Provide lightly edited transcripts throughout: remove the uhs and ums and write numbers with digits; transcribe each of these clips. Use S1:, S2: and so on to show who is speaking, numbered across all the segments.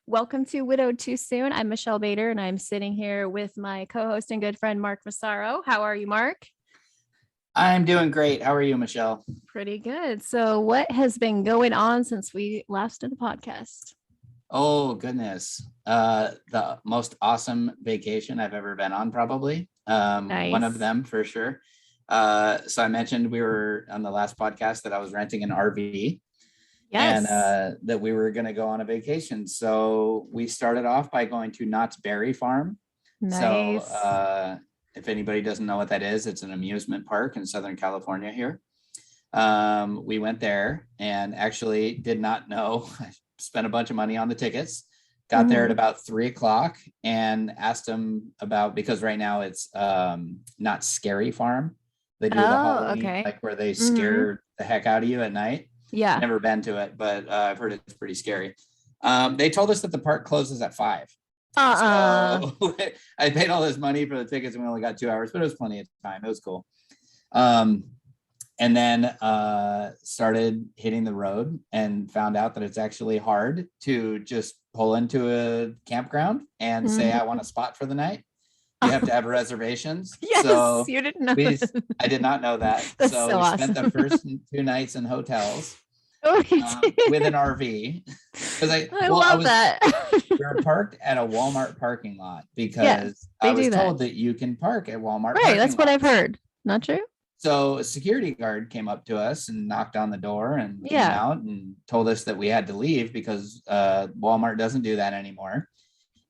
S1: Welcome to Widowed Too Soon. I'm Michelle Bader, and I'm sitting here with my co-host and good friend, Mark Massaro. How are you, Mark?
S2: I'm doing great. How are you, Michelle?
S1: Pretty good. So what has been going on since we last did the podcast?
S2: Oh, goodness. The most awesome vacation I've ever been on, probably. One of
S1: Nice.
S2: them for sure. So I mentioned we were on the last podcast that I was renting an RV and
S1: Yes.
S2: that we were going to go on a vacation. So we started off by going to Knott's Berry Farm. So
S1: Nice.
S2: if anybody doesn't know what that is, it's an amusement park in Southern California here. We went there and actually did not know. I spent a bunch of money on the tickets, got there at
S1: Mhm.
S2: about 3 o'clock and asked them about, because right now it's not Scary Farm. They do the
S1: Oh,
S2: Halloween,
S1: okay.
S2: like where they
S1: Hmm.
S2: scare the heck out of you at night.
S1: Yeah.
S2: Never been to it, but I've heard it's pretty scary. They told us that the park closes at 5.
S1: Uh-uh.
S2: So I paid all this money for the tickets and we only got 2 hours, but it was plenty of time. It was cool. Um, and then started hitting the road and found out that it's actually hard to just pull into a campground and say, I want a spot for the night. You have to have reservations.
S1: Yes,
S2: So
S1: you didn't know
S2: we,
S1: that.
S2: I did not know that.
S1: That's
S2: So
S1: so
S2: we spent the
S1: awesome.
S2: first 2 nights in hotels
S1: Oh, you
S2: with
S1: did.
S2: an RV. Because
S1: I
S2: I
S1: love
S2: was
S1: that.
S2: we were parked at a Walmart parking lot
S1: Yeah,
S2: because I
S1: they
S2: was
S1: do that.
S2: told that you can park at Walmart
S1: Right,
S2: parking
S1: that's what I've
S2: lots.
S1: heard. Not true?
S2: So a security guard came up to us and knocked on the door and came
S1: Yeah.
S2: out and told us that we had to leave because Walmart doesn't do that anymore.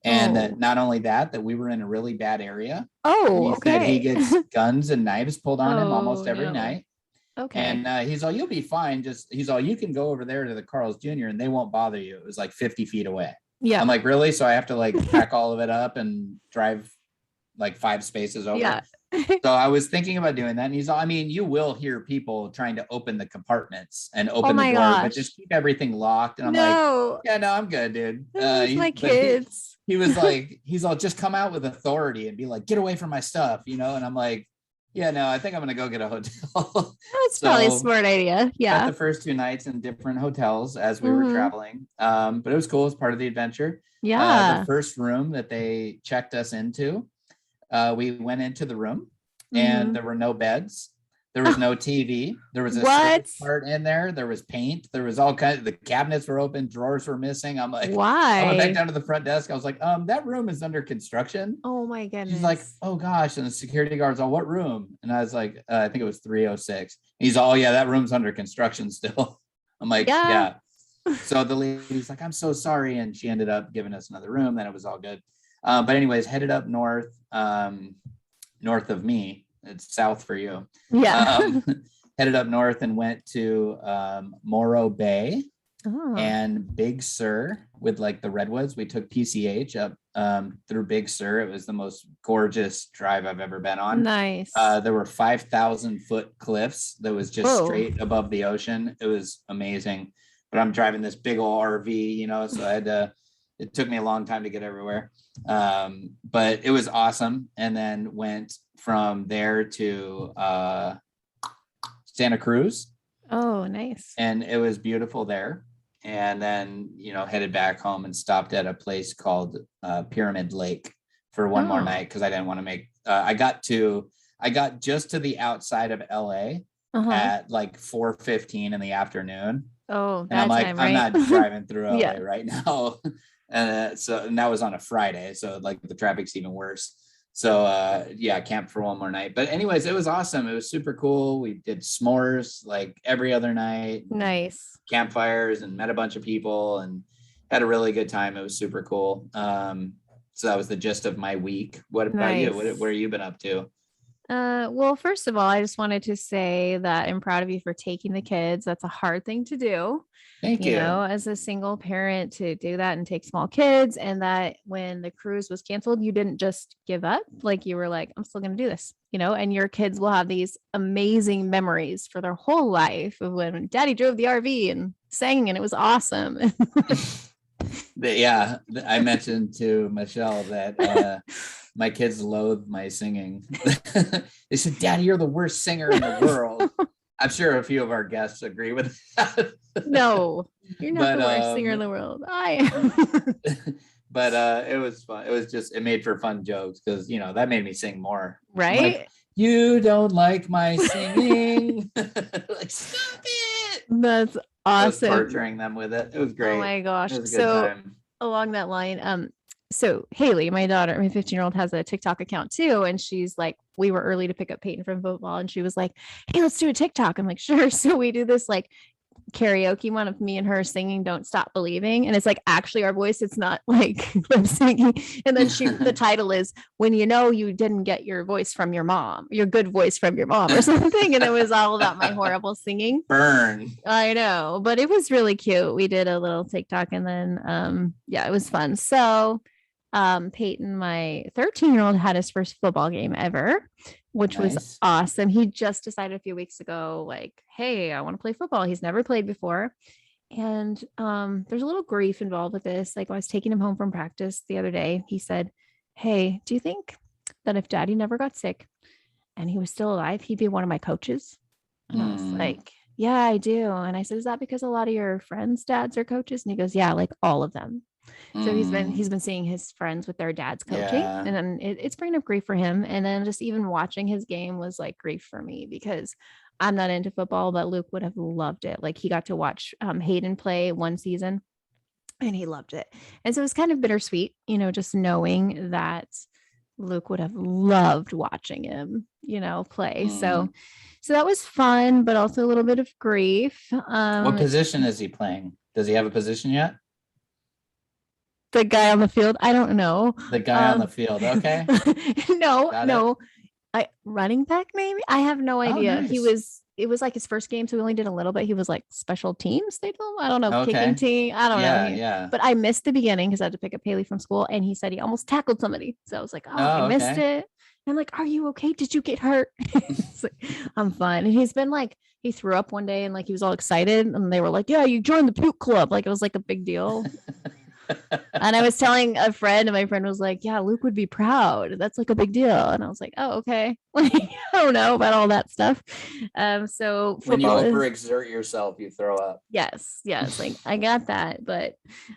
S2: And that
S1: Oh.
S2: not only that we were in a really bad area.
S1: Oh,
S2: He said he
S1: okay.
S2: gets guns and knives pulled on him
S1: Oh,
S2: almost every
S1: no.
S2: night.
S1: Okay.
S2: And he's all, you'll be fine. He's all, you can go over there to the Carl's Jr. and they won't bother you. It was like 50 feet away.
S1: Yeah.
S2: I'm like, really? So I have to like pack all of it up and drive like 5 spaces over.
S1: Yeah.
S2: So I was thinking about doing that. And he's all, I mean, you will hear people trying to open the compartments and
S1: Oh
S2: open the
S1: my
S2: door, but
S1: gosh.
S2: just keep everything locked. And I'm like,
S1: No.
S2: yeah, no, I'm good, dude.
S1: It's my
S2: But
S1: kids.
S2: he was like, he's all, just come out with authority and be like, get away from my stuff, you know? And I'm like, yeah, no, I think I'm going to go get a hotel.
S1: That's probably a
S2: So
S1: smart idea.
S2: spent
S1: Yeah.
S2: the first 2 nights in different hotels as we were
S1: Hmm.
S2: traveling. But it was cool as part of the adventure. The
S1: Yeah.
S2: first room that they checked us into, we went into the room and
S1: Hmm.
S2: there were no beds. There was no TV. There was a
S1: What?
S2: cigarette cart in there. There was paint. There was all kinds of, the cabinets were open, drawers were missing. I'm like, I went back
S1: Why?
S2: down to the front desk. I was like, that room is under construction.
S1: Oh my
S2: She's like,
S1: goodness.
S2: oh gosh. And the security guard's all, what room? And I was like, I think it was 306. He's all, yeah, that room's under construction still. I'm like,
S1: Yeah.
S2: yeah. So the lady's like, I'm so sorry. And she ended up giving us another room. Then it was all good. But anyways, headed up north, north of me. It's south for you.
S1: Yeah.
S2: Um, headed up north and went to Morro Bay
S1: Oh,
S2: and Big Sur with like the redwoods. We took PCH up through Big Sur. It was the most gorgeous drive I've ever been on.
S1: nice.
S2: There were 5,000-foot cliffs that was just
S1: Whoa.
S2: straight above the ocean. It was amazing. But I'm driving this big old RV, you know, so I had to, it took me a long time to get everywhere. But it was awesome. And then went from there to Santa Cruz,
S1: Oh, nice.
S2: and it was beautiful there. And then, you know, headed back home and stopped at a place called Pyramid Lake for one more
S1: Oh.
S2: night because I didn't want to make. I got just to the outside of LA
S1: Uh-huh.
S2: at like 4:15 in the afternoon,
S1: Oh,
S2: and I'm
S1: bad
S2: like,
S1: time,
S2: I'm
S1: right?
S2: not driving through LA
S1: Yeah.
S2: right now. And that was on a Friday, so like the traffic's even worse. So yeah, camped for one more night. But anyways, it was awesome. It was super cool. We did s'mores like every other night,
S1: Nice.
S2: campfires, and met a bunch of people and had a really good time. It was super cool. So that was the gist of my week. What about you? What
S1: Nice.
S2: have you been up to?
S1: Well, first of all, I just wanted to say that I'm proud of you for taking the kids. That's a hard thing to do,
S2: Thank you.
S1: as a single parent to do that and take small kids. And that when the cruise was canceled, you didn't just give up. Like you were like, I'm still going to do this, and your kids will have these amazing memories for their whole life of when daddy drove the RV and sang and it was awesome.
S2: Yeah, I mentioned to Michelle that my kids loathe my singing. They said, Daddy, you're the worst singer in the world. I'm sure a few of our guests agree with that.
S1: No, You're not
S2: But
S1: the worst singer in the world. I am.
S2: but it was fun. It was just, it made for fun jokes because that made me sing more. I'm like,
S1: Right?
S2: you don't like my singing. Like, stop it.
S1: That's
S2: I was
S1: awesome.
S2: torturing them with it. It was great.
S1: Oh my gosh.
S2: It was a good
S1: So
S2: time.
S1: along that line, so Haley, my daughter, my 15-year-old has a TikTok account too. And she's like, we were early to pick up Peyton from football. And she was like, hey, let's do a TikTok. I'm like, sure. So we do this like karaoke one of me and her singing Don't Stop Believing. And it's like actually our voice. It's not like lip singing. And then the title is When You Know You Didn't Get Your Voice from Your Mom, Your Good Voice from Your Mom or something. And it was all about my horrible singing.
S2: Burn.
S1: I know, but it was really cute. We did a little TikTok and then yeah, it was fun. So Peyton, my 13-year-old, had his first football game ever, which was
S2: Nice.
S1: awesome. He just decided a few weeks ago, like, hey, I want to play football. He's never played before. And there's a little grief involved with this. Like, I was taking him home from practice the other day. He said, hey, do you think that if daddy never got sick and he was still alive, he'd be one of my coaches? And I was like, yeah, I do. And I said, is that because a lot of your friends' dads are coaches? And he goes, yeah, like all of them. So he's been seeing his friends with their dads coaching, and then it's bringing up grief for him. And then just even watching his game was like grief for me because I'm not into football, but Luke would have loved it. Like he got to watch Hayden play one season and he loved it. And so it was kind of bittersweet, just knowing that Luke would have loved watching him, play. So that was fun, but also a little bit of grief.
S2: What position is he playing? Does he have a position yet?
S1: The guy on the field, I don't know.
S2: The guy on the field. Okay.
S1: No. Running back, maybe. I have no idea.
S2: Nice.
S1: It was like his first game, so we only did a little bit. He was like special teams. They told him, I don't know,
S2: Okay.
S1: kicking team. I don't know.
S2: Yeah.
S1: But I missed the beginning because I had to pick up Haley from school, and he said he almost tackled somebody. So I was like, I missed it. And I'm like, are you okay? Did you get hurt? Like, I'm fine. And he's been like, he threw up one day and like he was all excited, and they were like, yeah, you joined the puke club. Like it was like a big deal. And I was telling a friend, and my friend was like, yeah, Luke would be proud. That's like a big deal. And I was like, oh, okay. Like, I don't know about all that stuff. So
S2: when you overexert yourself, you throw up.
S1: Yes. Like I got that, but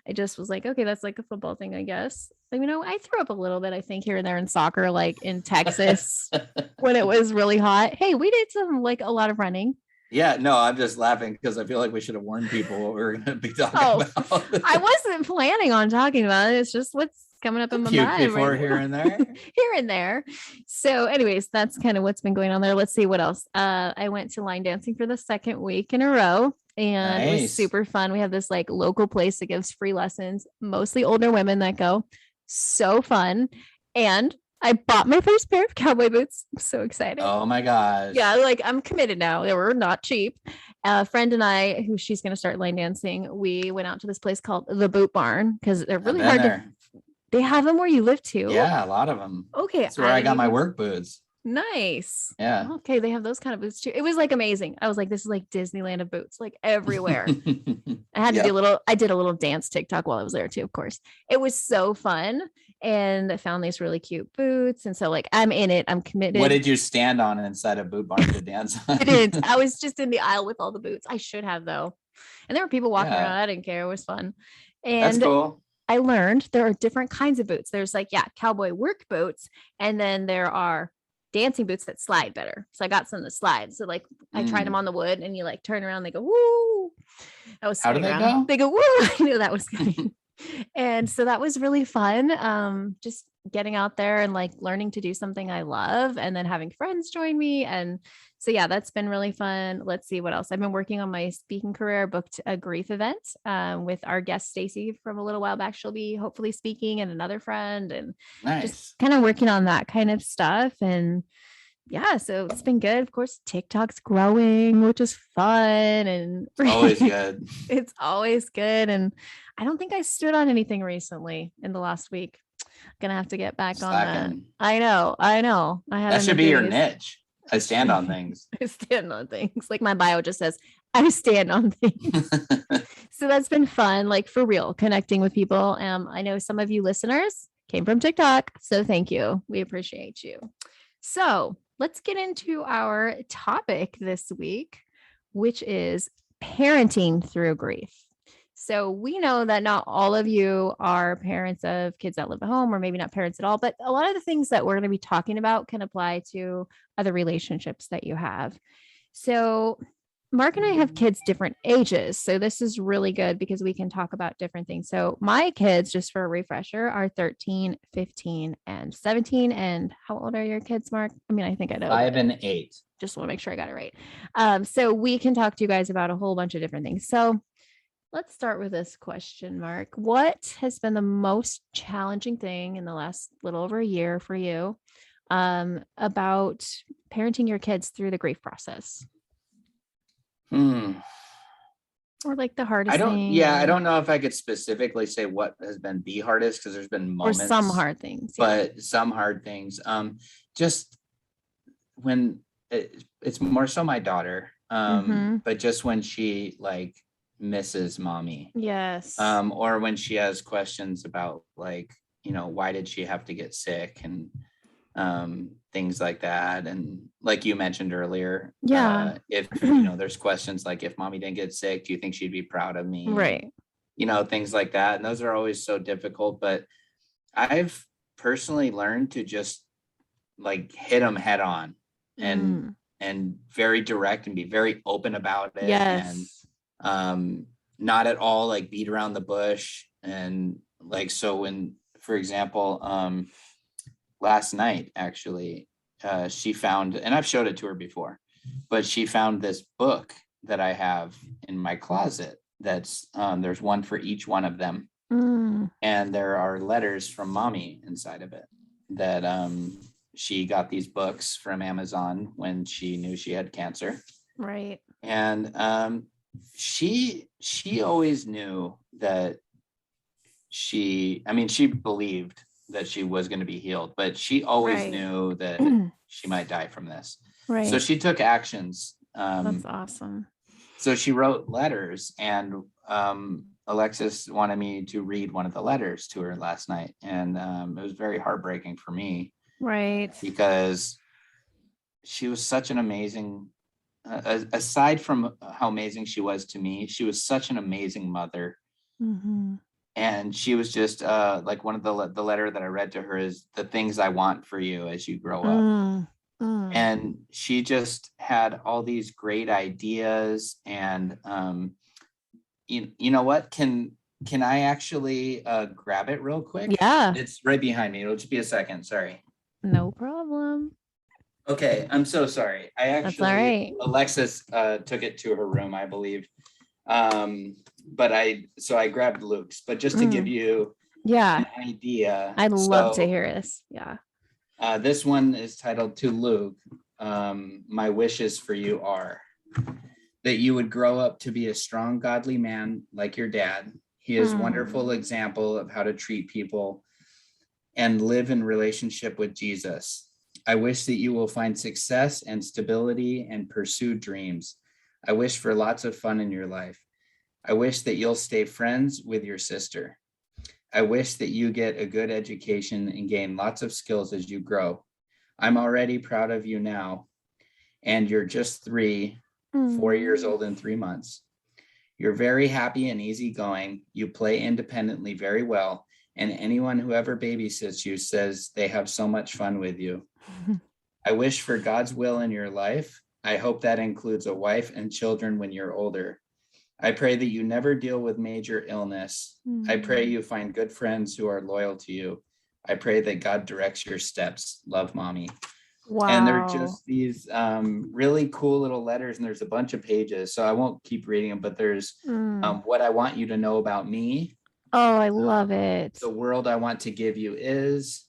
S1: I just was like, okay, that's like a football thing, I guess. But, I threw up a little bit, I think, here and there in soccer, like in Texas when it was really hot. Hey, we did some like a lot of running.
S2: Yeah, no, I'm just laughing because I feel like we should have warned people what we were going to be talking about.
S1: I wasn't planning on talking about it. It's just what's coming up in my mind.
S2: Before here and there.
S1: Here and there. So anyways, that's kind of what's been going on there. Let's see what else. I went to line dancing for the second week in a row. And It was super fun. We have this like local place that gives free lessons, mostly older women that go. So fun. And I bought my first pair of cowboy boots. I'm so excited.
S2: Oh my gosh.
S1: Yeah, like I'm committed now. They were not cheap. A friend and I, who she's going to start line dancing, we went out to this place called the Boot Barn because they're really hard to. They have them where you live too.
S2: Yeah, a lot of them.
S1: Okay.
S2: That's where I got my work boots.
S1: Nice.
S2: Yeah.
S1: Okay, they have those kind of boots too. It was like amazing. I was like, this is like Disneyland of boots, like everywhere. I had to do I did a little dance TikTok while I was there too, of course. It was so fun. And I found these really cute boots. And so like, I'm in it. I'm committed.
S2: What did you stand on inside a boot barn to dance on?
S1: I didn't. I was just in the aisle with all the boots. I should have though. And there were people walking around. I didn't care. It was fun. And
S2: that's cool.
S1: I learned there are different kinds of boots. There's like, cowboy work boots. And then there are dancing boots that slide better. So I got some of the slides. So like I tried them on the wood and you like turn around, they go, woo. I was
S2: How do they
S1: around.
S2: go?
S1: They go, woo. I knew that was coming. And so that was really fun. Just getting out there and like learning to do something I love and then having friends join me. And so, that's been really fun. Let's see what else. I've been working on my speaking career, booked a grief event with our guest, Stacy, from a little while back. She'll be hopefully speaking, and another friend, and just kind of working on that kind of stuff. And so it's been good. Of course, TikTok's growing, which is fun. And
S2: always good.
S1: It's always good. And I don't think I stood on anything recently in the last week. Gonna have to get back on that. I know.
S2: That should be your niche. I stand on things.
S1: I stand on things. Like my bio just says, I stand on things. So that's been fun, like for real, connecting with people. I know some of you listeners came from TikTok, so thank you. We appreciate you. So let's get into our topic this week, which is parenting through grief. So we know that not all of you are parents of kids that live at home, or maybe not parents at all, but a lot of the things that we're going to be talking about can apply to other relationships that you have. So Mark and I have kids different ages. So this is really good because we can talk about different things. So my kids, just for a refresher, are 13, 15, and 17. And how old are your kids, Mark? I mean, I think I know.
S2: 5 and 8.
S1: Just want to make sure I got it right. So we can talk to you guys about a whole bunch of different things. So let's start with this question, Mark. What has been the most challenging thing in the last little over a year for you about parenting your kids through the grief process? Or like the hardest thing?
S2: I don't know if I could specifically say what has been the hardest, because there's been
S1: Or
S2: moments,
S1: some hard things.
S2: but some hard things. Just when it's more so my daughter, but just when she like misses mommy,
S1: Yes.
S2: or when she has questions about like, you know, why did she have to get sick, and things like that. And like you mentioned earlier, if you know, there's questions like, if mommy didn't get sick, do you think she'd be proud of me?
S1: Right.
S2: And, you know, things like that. And those are always so difficult, but I've personally learned to just like hit them head on and very direct and be very open about it.
S1: Yes.
S2: And not at all like beat around the bush. And like, so when, for example, last night, actually, she found, and I've showed it to her before, but she found this book that I have in my closet. That's there's one for each one of them. And there are letters from mommy inside of it that she got these books from Amazon when she knew she had cancer.
S1: Right.
S2: And she always knew that she believed that she was going to be healed, but she always knew that she might die from this. Right. So she took actions.
S1: That's awesome.
S2: So she wrote letters, and Alexis wanted me to read one of the letters to her last night. And it was very heartbreaking for me.
S1: Right.
S2: Because she was such an amazing, aside from how amazing she was to me, she was such an amazing mother. And she was just like, one of the letter that I read to her is, the things I want for you as you grow up. And she just had all these great ideas. And you know what, can I actually grab it real quick?
S1: Yeah,
S2: it's right behind me. It'll just be a second. Sorry.
S1: No problem.
S2: Okay, I'm so sorry.
S1: That's all right.
S2: Alexis took it to her room, I believe. But I grabbed Luke's, but just to give you an idea.
S1: I'd love to hear this. Yeah.
S2: This one is titled, To Luke. My wishes for you are that you would grow up to be a strong, godly man like your dad. He is a wonderful example of how to treat people and live in relationship with Jesus. I wish that you will find success and stability and pursue dreams. I wish for lots of fun in your life. I wish that you'll stay friends with your sister. I wish that you get a good education and gain lots of skills as you grow. I'm already proud of you now, and you're just 4 years old and 3 months. You're very happy and easygoing. You play independently very well, and anyone who ever babysits you says they have so much fun with you. I wish for God's will in your life. I hope that includes a wife and children when you're older. I pray that you never deal with major illness. I pray you find good friends who are loyal to you. I pray that God directs your steps. Love, Mommy. Wow. And they're just these really cool little letters, and there's a bunch of pages, so I won't keep reading them, but there's what I want you to know about me.
S1: Oh, I love it.
S2: The world I want to give you is,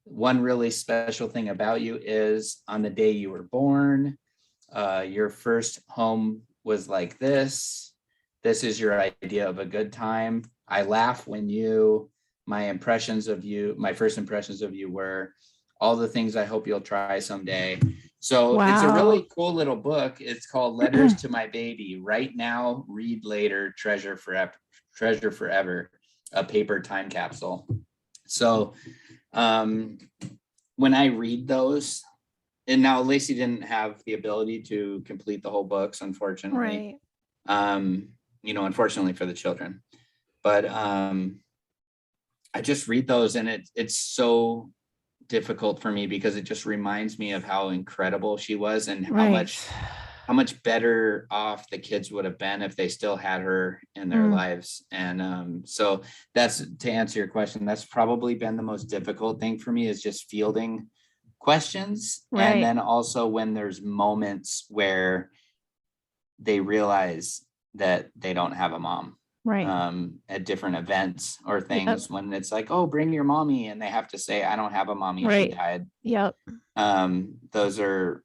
S2: one really special thing about you is, on the day you were born, your first home was like this. This is your idea of a good time. I laugh when my first impressions of you were all the things I hope you'll try someday. So It's a really cool little book. It's called Letters to My Baby. Right now, read later, treasure forever, a paper time capsule. So when I read those, and now Lacey didn't have the ability to complete the whole books, unfortunately.
S1: Right.
S2: unfortunately for the children. But I just read those, and it's so difficult for me because it just reminds me of how incredible she was, and how much better off the kids would have been if they still had her in their lives. And so that's, to answer your question, that's probably been the most difficult thing for me, is just fielding questions.
S1: Right.
S2: And then also when there's moments where they realize that they don't have a mom,
S1: Right.
S2: at different events or things, when it's like, oh, bring your mommy, and they have to say, I don't have a mommy, she
S1: Right.
S2: died.
S1: Yep.
S2: Those are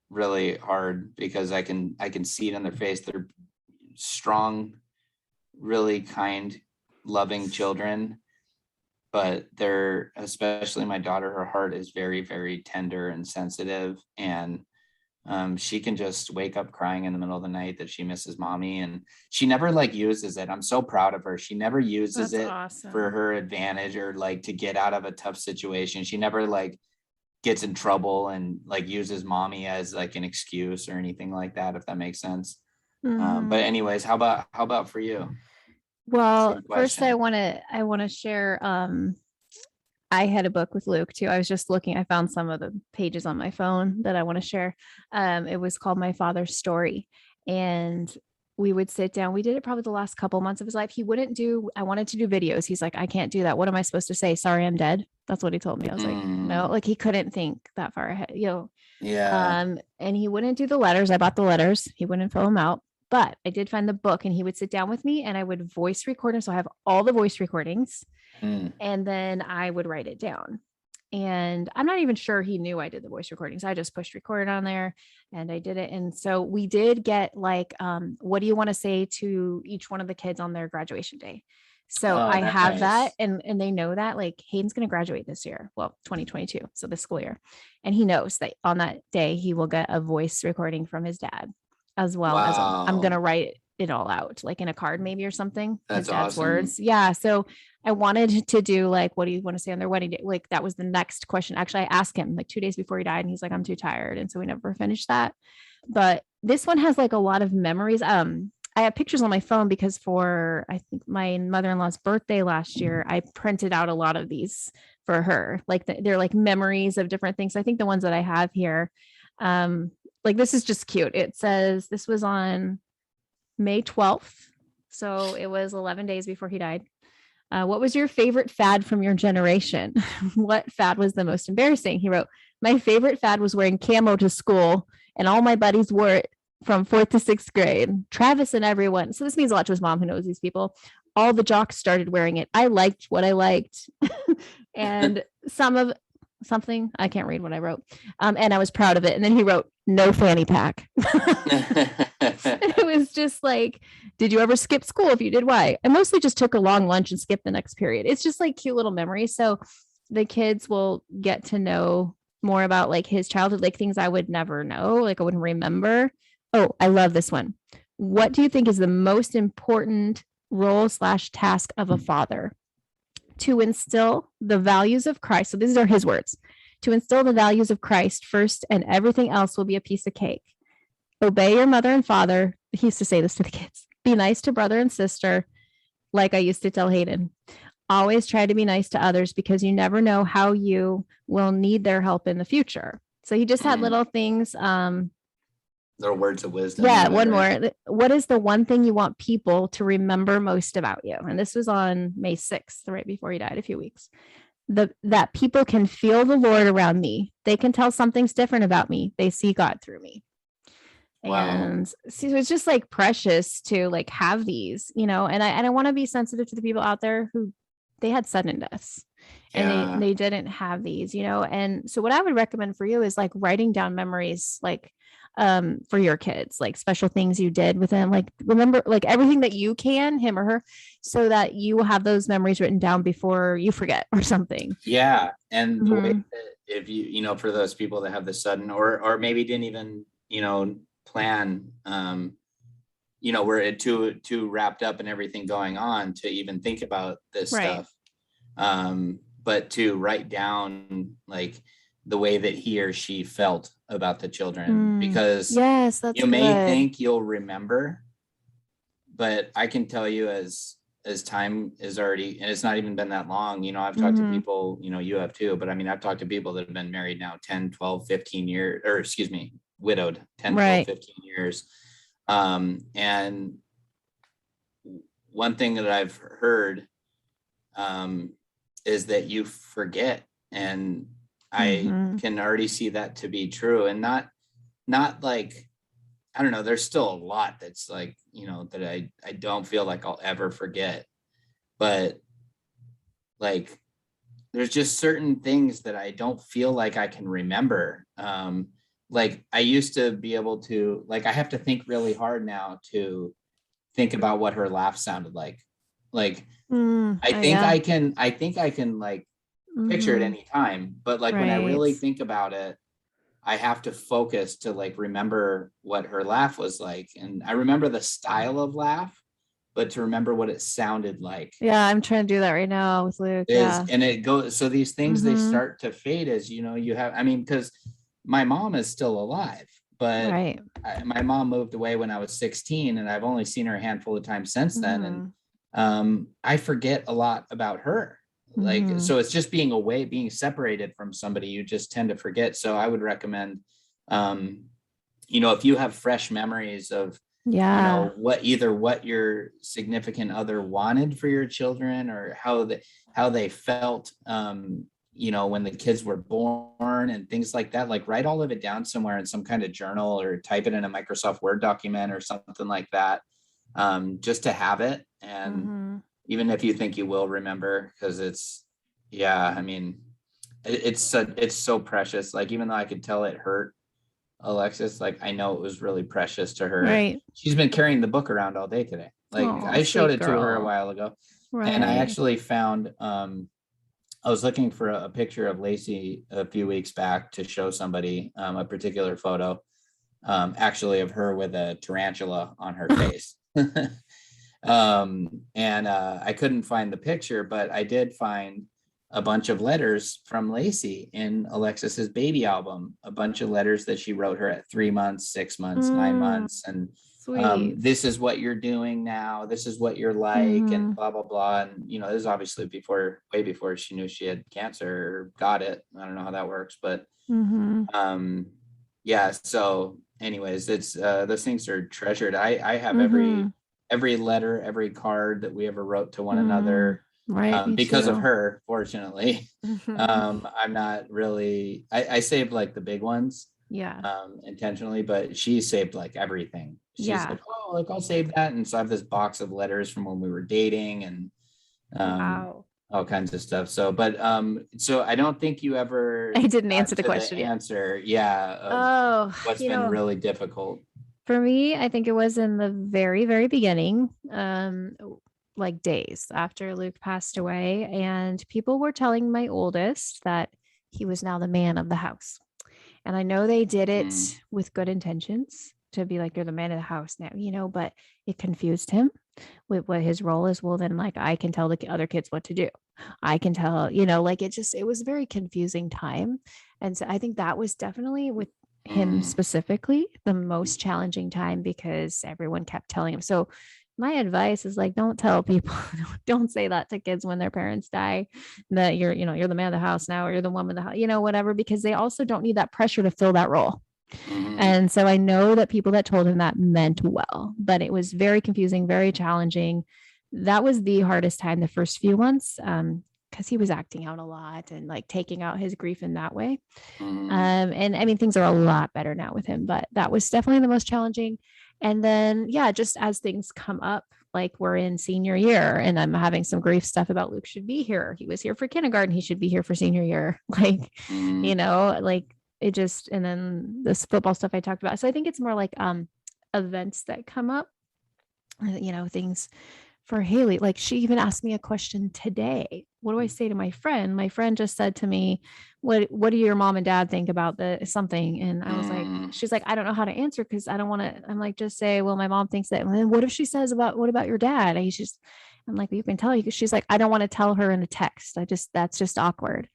S2: really hard because I can see it in their face. They're strong, really kind, loving children, but they're, especially my daughter, her heart is very, very tender and sensitive, and she can just wake up crying in the middle of the night that she misses mommy, and she never like uses it. I'm so proud of her. She never uses
S1: That's
S2: it
S1: awesome.
S2: for her advantage or like to get out of a tough situation. She never like gets in trouble and like uses mommy as like an excuse or anything like that, if that makes sense. But anyways, how about for you?
S1: Well,
S2: Same
S1: first
S2: question.
S1: I want to share, I had a book with Luke too. I was just looking, I found some of the pages on my phone that I want to share. It was called My Father's Story. And we would sit down. We did it probably the last couple months of his life. He wouldn't do, I wanted to do videos. He's like, I can't do that. What am I supposed to say? Sorry, I'm dead. That's what he told me. I was like, no, like he couldn't think that far ahead,
S2: Yeah.
S1: and he wouldn't do the letters. I bought the letters. He wouldn't fill them out. But I did find the book, and he would sit down with me and I would voice record him. So I have all the voice recordings, and then I would write it down. And I'm not even sure he knew I did the voice recordings. I just pushed record on there and I did it. And so we did get like, what do you want to say to each one of the kids on their graduation day? So
S2: Oh,
S1: I have that,
S2: nice.
S1: and they know that, like, Hayden's going to graduate this year. Well, 2022. So this school year. And he knows that on that day he will get a voice recording from his dad, as well as I'm going to
S2: Wow.
S1: write it all out, like in a card maybe or something, his
S2: That's
S1: dad's
S2: awesome.
S1: words. Yeah. So I wanted to do like, what do you want to say on their wedding day? Like that was the next question. Actually, I asked him like 2 days before he died, and he's like, I'm too tired. And so we never finished that. But this one has like a lot of memories. I have pictures on my phone because for, I think, my mother-in-law's birthday last year, I printed out a lot of these for her. Like they're like memories of different things. I think the ones that I have here, like this is just cute. It says this was on May 12th. So it was 11 days before he died. What was your favorite fad from your generation? What fad was the most embarrassing? He wrote, my favorite fad was wearing camo to school, and all my buddies wore it from 4th to 6th grade. Travis and everyone. So this means a lot to his mom, who knows these people. All the jocks started wearing it. I liked what I liked. And something, I can't read what I wrote. And I was proud of it. And then he wrote, no fanny pack. It was just like, did you ever skip school? If you did, why? I mostly just took a long lunch and skipped the next period. It's just like cute little memories. So the kids will get to know more about like his childhood, like things I would never know, like I wouldn't remember. Oh, I love this one. What do you think is the most important role/task of a father? To instill the values of Christ. So these are his words. To instill the values of Christ first, and everything else will be a piece of cake. Obey your mother and father. He used to say this to the kids. Be nice to brother and sister, like I used to tell Hayden. Always try to be nice to others, because you never know how you will need their help in the future. So he just had little things.
S2: Little words of wisdom.
S1: Yeah, one more. What is the one thing you want people to remember most about you? And this was on May 6th, right before he died, a few weeks. That people can feel the Lord around me. They can tell something's different about me. They see God through me.
S2: Wow.
S1: And so it's just like precious to like have these, and I want to be sensitive to the people out there who they had sudden deaths, and they didn't have these, and so what I would recommend for you is like writing down memories, like for your kids, like special things you did with them, like remember like everything that you can, him or her, so that you will have those memories written down before you forget or something.
S2: Yeah. And the way that if you, for those people that have the sudden or maybe didn't even, plan, we're too wrapped up in everything going on to even think about this stuff. But to write down like the way that he or she felt about the children, because
S1: yes, that's
S2: you may think you'll remember, but I can tell you as time is already, and it's not even been that long, I've talked to people, you have too, but I mean, I've talked to people that have been married now 10, 12, 15 years, or excuse me, widowed 10, 12,
S1: Right.
S2: 15 years. And one thing that I've heard is that you forget, and I can already see that to be true, and not like, I don't know, there's still a lot that's like, that I don't feel like I'll ever forget, but like, there's just certain things that I don't feel like I can remember. Like I used to be able to, like, I have to think really hard now to think about what her laugh sounded like. Like, I think I can like picture it any time, but like when I really think about it, I have to focus to like remember what her laugh was like. And I remember the style of laugh, but to remember what it sounded like.
S1: Yeah, I'm trying to do that right now with Luke.
S2: And it goes, so these things, they start to fade as, you have, I mean, because my mom is still alive, but my mom moved away when I was 16, and I've only seen her a handful of times since then. And I forget a lot about her. Like, so it's just being away, being separated from somebody, you just tend to forget. So I would recommend, if you have fresh memories of, what your significant other wanted for your children, or how they felt, when the kids were born and things like that, like write all of it down somewhere in some kind of journal, or type it in a Microsoft Word document or something like that, just to have it. And even if you think you will remember, because I mean, it's so precious. Like, even though I could tell it hurt Alexis, like I know it was really precious to her.
S1: Right.
S2: She's been carrying the book around all day today. Like, I showed it to her a while ago. And I actually found, I was looking for a picture of Lacey a few weeks back to show somebody, a particular photo, actually of her with a tarantula on her face. And I couldn't find the picture, but I did find a bunch of letters from Lacey in Alexis's baby album, a bunch of letters that she wrote her at 3 months, 6 months, 9 months. And this is what you're doing now. This is what you're like, and blah, blah, blah. And, this is obviously way before she knew she had cancer or got it. I don't know how that works, but yeah. So anyways, it's, those things are treasured. I have every letter, every card that we ever wrote to one another, because of her, fortunately. I'm not really, I saved like the big ones, intentionally, but she saved like everything. She's like, oh, like I'll save that. And so I have this box of letters from when we were dating, and all kinds of stuff. So, but so I don't think you ever,
S1: I didn't answer the question.
S2: What's been really difficult
S1: for me. I think it was in the very, very beginning, like days after Luke passed away, and people were telling my oldest that he was now the man of the house. And I know they did it with good intentions, to be like, you're the man of the house now, but it confused him with what his role is. Well, then, like, I can tell the other kids what to do. I can tell, like, it was a very confusing time. And so I think that was definitely, with him specifically, the most challenging time, because everyone kept telling him. So my advice is, like, don't tell people, don't say that to kids when their parents die, that you're the man of the house now, or you're the woman of the house, whatever, because they also don't need that pressure to fill that role. And so I know that people that told him that meant well, but it was very confusing, very challenging. That was the hardest time, the first few months, because he was acting out a lot and like taking out his grief in that way. And I mean, things are a lot better now with him, but that was definitely the most challenging. And then, just as things come up, like we're in senior year and I'm having some grief stuff about Luke should be here. He was here for kindergarten. He should be here for senior year. Like, like it just, and then this football stuff I talked about. So I think it's more like events that come up, things for Haley. Like, she even asked me a question today. What do I say to my friend? My friend just said to me, what do your mom and dad think about something? And I was like, she's like, I don't know how to answer, because I don't want to. I'm like, just say, well, my mom thinks that. And then what if she says what about your dad? I'm like, well, you can tell. She's like, I don't want to tell her in a text. That's just awkward.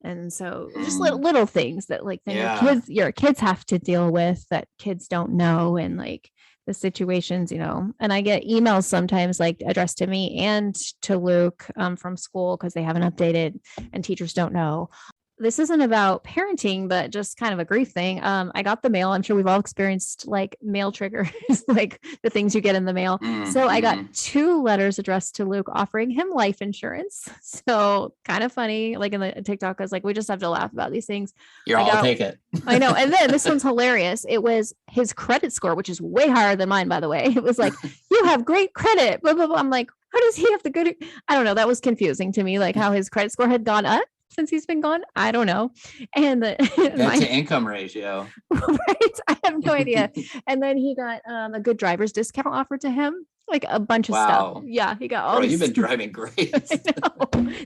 S1: And so just little things that, like, then your kids have to deal with, that kids don't know. And like the situations, and I get emails sometimes like addressed to me and to Luke from school because they haven't updated and teachers don't know. This isn't about parenting, but just kind of a grief thing. I got the mail. I'm sure we've all experienced like mail triggers, like the things you get in the mail. So I got 2 letters addressed to Luke offering him life insurance. So kind of funny. Like in the TikTok, I was like, we just have to laugh about these things.
S2: I'll take it.
S1: I know. And then this one's hilarious. It was his credit score, which is way higher than mine, by the way. It was like, you have great credit, blah, blah, blah. I'm like, how does he have the good? I don't know. That was confusing to me, like how his credit score had gone up since he's been gone. I don't know. And
S2: that's an income ratio.
S1: Right. I have no idea. And then he got a good driver's discount offered to him, like a bunch of stuff. Yeah. He got all
S2: you've been driving great.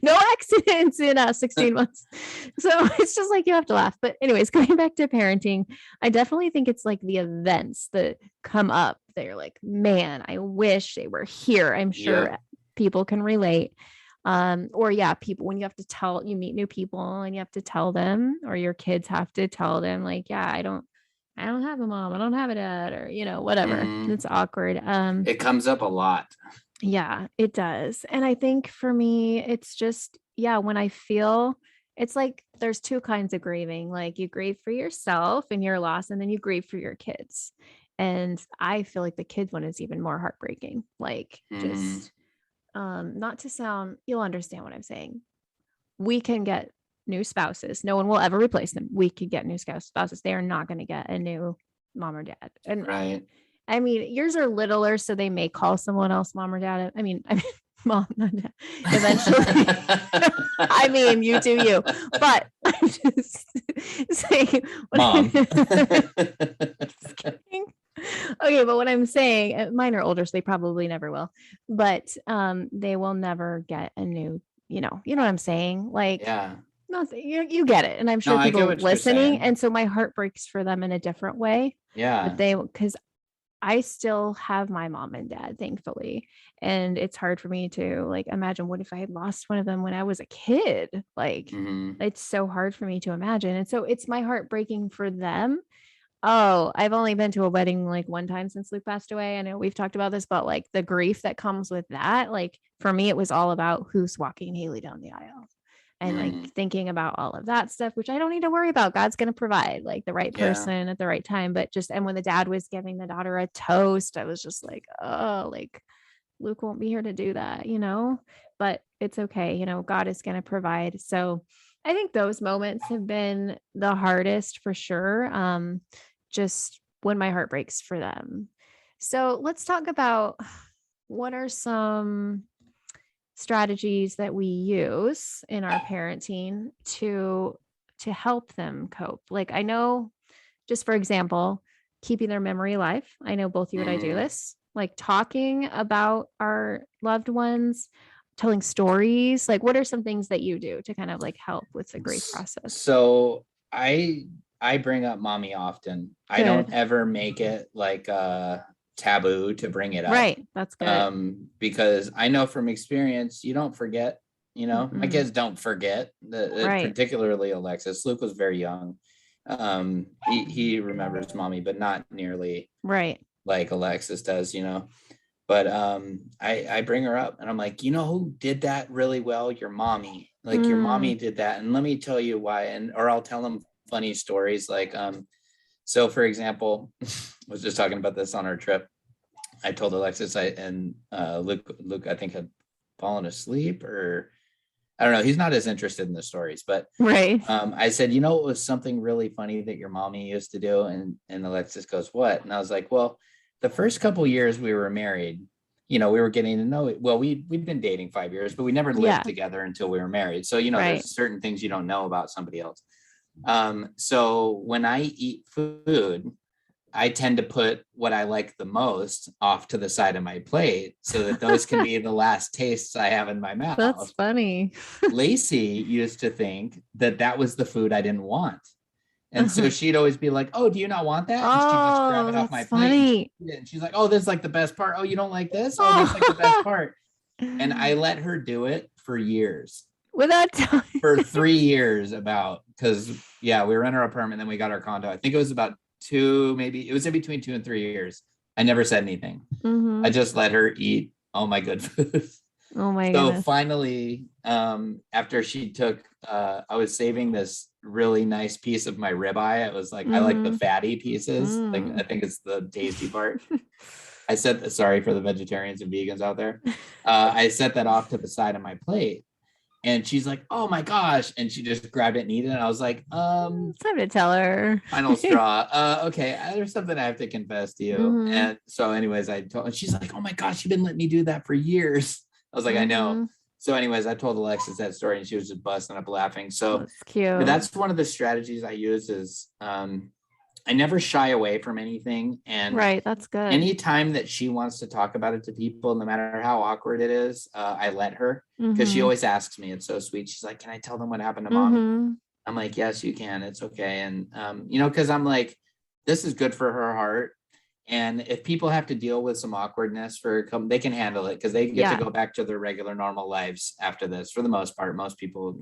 S1: No accidents in 16 months. So it's just like, you have to laugh. But anyways, going back to parenting, I definitely think it's like the events that come up. They're like, man, I wish they were here. I'm sure people can relate. Or people, when you meet new people and you have to tell them, or your kids have to tell them like, I don't have a mom, I don't have a dad, or, whatever. It's awkward.
S2: It comes up a lot.
S1: Yeah, it does. And I think for me, it's just, when I feel, it's like, there's 2 kinds of grieving. Like you grieve for yourself and your loss, and then you grieve for your kids. And I feel like the kids one is even more heartbreaking. Like just, not to sound, you'll understand what I'm saying. We can get new spouses. No one will ever replace them. We can get new spouses. They are not going to get a new mom or dad. And
S2: right.
S1: I mean, yours are littler, so they may call someone else mom or dad. I mean, mom, not dad. Eventually. I mean, you do you. But I'm just saying,
S2: mom.
S1: Just kidding. Okay, but what I'm saying, mine are older, so they probably never will, but they will never get a new, you know what I'm saying? Like, nothing, you get it. And I'm sure people listening. And so my heart breaks for them in a different way.
S2: Yeah.
S1: Because I still have my mom and dad, thankfully. And it's hard for me to like imagine, what if I had lost one of them when I was a kid? Like, it's so hard for me to imagine. And so it's my heart breaking for them. Oh, I've only been to a wedding like one time since Luke passed away. I know we've talked about this, but like the grief that comes with that, like for me, it was all about who's walking Haley down the aisle and like thinking about all of that stuff, which I don't need to worry about. God's going to provide like the right person at the right time. But and when the dad was giving the daughter a toast, I was just like, oh, like Luke won't be here to do that, but it's okay. God is going to provide. So I think those moments have been the hardest for sure. Just when my heart breaks for them. So let's talk about what are some strategies that we use in our parenting to help them cope. Like I know, just for example, keeping their memory alive. I know both you and I do this, like talking about our loved ones, telling stories. Like what are some things that you do to kind of like help with the grief process?
S2: So I bring up mommy often. Good. I don't ever make it like a taboo to bring it up.
S1: Right. That's good.
S2: Because I know from experience, you don't forget, my kids don't forget, particularly Alexis. Luke was very young. He remembers mommy, but not nearly like Alexis does, But I bring her up and I'm like, who did that really well? Your mommy. Like your mommy did that. And let me tell you why. Or I'll tell them funny stories. Like, so for example, I was just talking about this on our trip. I told Alexis and Luke, I think had fallen asleep, or I don't know. He's not as interested in the stories, but I said, it was something really funny that your mommy used to do. And Alexis goes, what? And I was like, well, the first couple years we were married, we were getting to know it. Well, we'd been dating 5 years, but we never lived together until we were married. So, there's certain things you don't know about somebody else. So when I eat food, I tend to put what I like the most off to the side of my plate so that those can be the last tastes I have in my mouth.
S1: That's funny.
S2: Lacey used to think that was the food I didn't want. And so she'd always be like, oh, do you not want that? And she'd just grab it off my plate. And she's like, oh, this is like the best part. Oh, you don't like this? Oh, this is like the best part. And I let her do it for years.
S1: Without time.
S2: For 3 years because we were in our apartment, then we got our condo. I think it was about it was in between 2 and 3 years I never said anything. I
S1: Mm-hmm.
S2: just let her eat all my good food.
S1: Oh my
S2: So
S1: goodness.
S2: finally, after she took, I was saving this really nice piece of my ribeye. It was like, I like the
S1: Mm-hmm.
S2: fatty pieces. Like, I
S1: Mm.
S2: think it's the tasty part. I set, sorry for the vegetarians and vegans out there. I set that off to the side of my plate. And she's like, oh my gosh. And she just grabbed it and eat it. And I was like,
S1: It's time to tell her.
S2: final straw. Okay, there's something I have to confess to you.
S1: Mm-hmm.
S2: And so, anyways, I told, and she's like, oh my gosh, you've been letting me do that for years. I was like, I know.
S1: Mm-hmm.
S2: So, anyways, I told Alexis that story and she was just busting up laughing. So
S1: That's cute.
S2: that's one of the strategies I use is I never shy away from anything. And
S1: Right. That's good.
S2: anytime that she wants to talk about it to people, no matter how awkward it is, I let her because she
S1: Mm-hmm.
S2: always asks me. It's so sweet. She's like, can I tell them what happened to mommy?
S1: Mm-hmm.
S2: I'm like, yes, you can. It's okay. And, because I'm like, this is good for her heart. And if people have to deal with some awkwardness they can handle it because they get to
S1: Yeah.
S2: go back to their regular normal lives after this. For the most part, most people,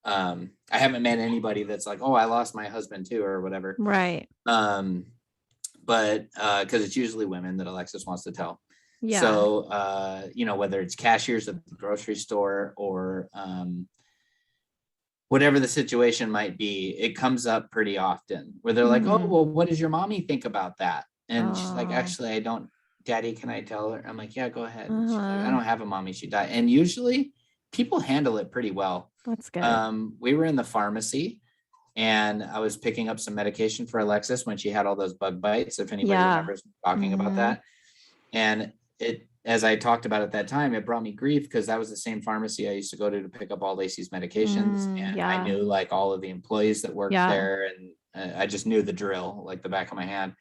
S2: I haven't met anybody that's like, oh, I lost my husband too, or whatever.
S1: Right.
S2: But because it's usually women that Alexis wants to tell.
S1: Yeah.
S2: So, whether it's cashiers at the grocery store or, whatever the situation might be, it comes up pretty often where they're like, oh,
S1: Mm-hmm.
S2: well, what does your mommy think about that? And she's like,
S1: Oh.
S2: actually, I don't, Daddy, can I tell her? I'm like, yeah, go ahead. And she's like, I
S1: Uh-huh.
S2: don't have a mommy. She died. And usually people handle it pretty well.
S1: That's good.
S2: We were in the pharmacy and I was picking up some medication for Alexis when she had all those bug bites, if anybody
S1: Yeah.
S2: remembers talking about
S1: Mm-hmm.
S2: that. And as I talked about at that time, it brought me grief because that was the same pharmacy I used to go to pick up all Lacey's medications. And I
S1: Yeah.
S2: knew like all of the employees that worked
S1: Yeah.
S2: there. And I just knew the drill like the back of my hand.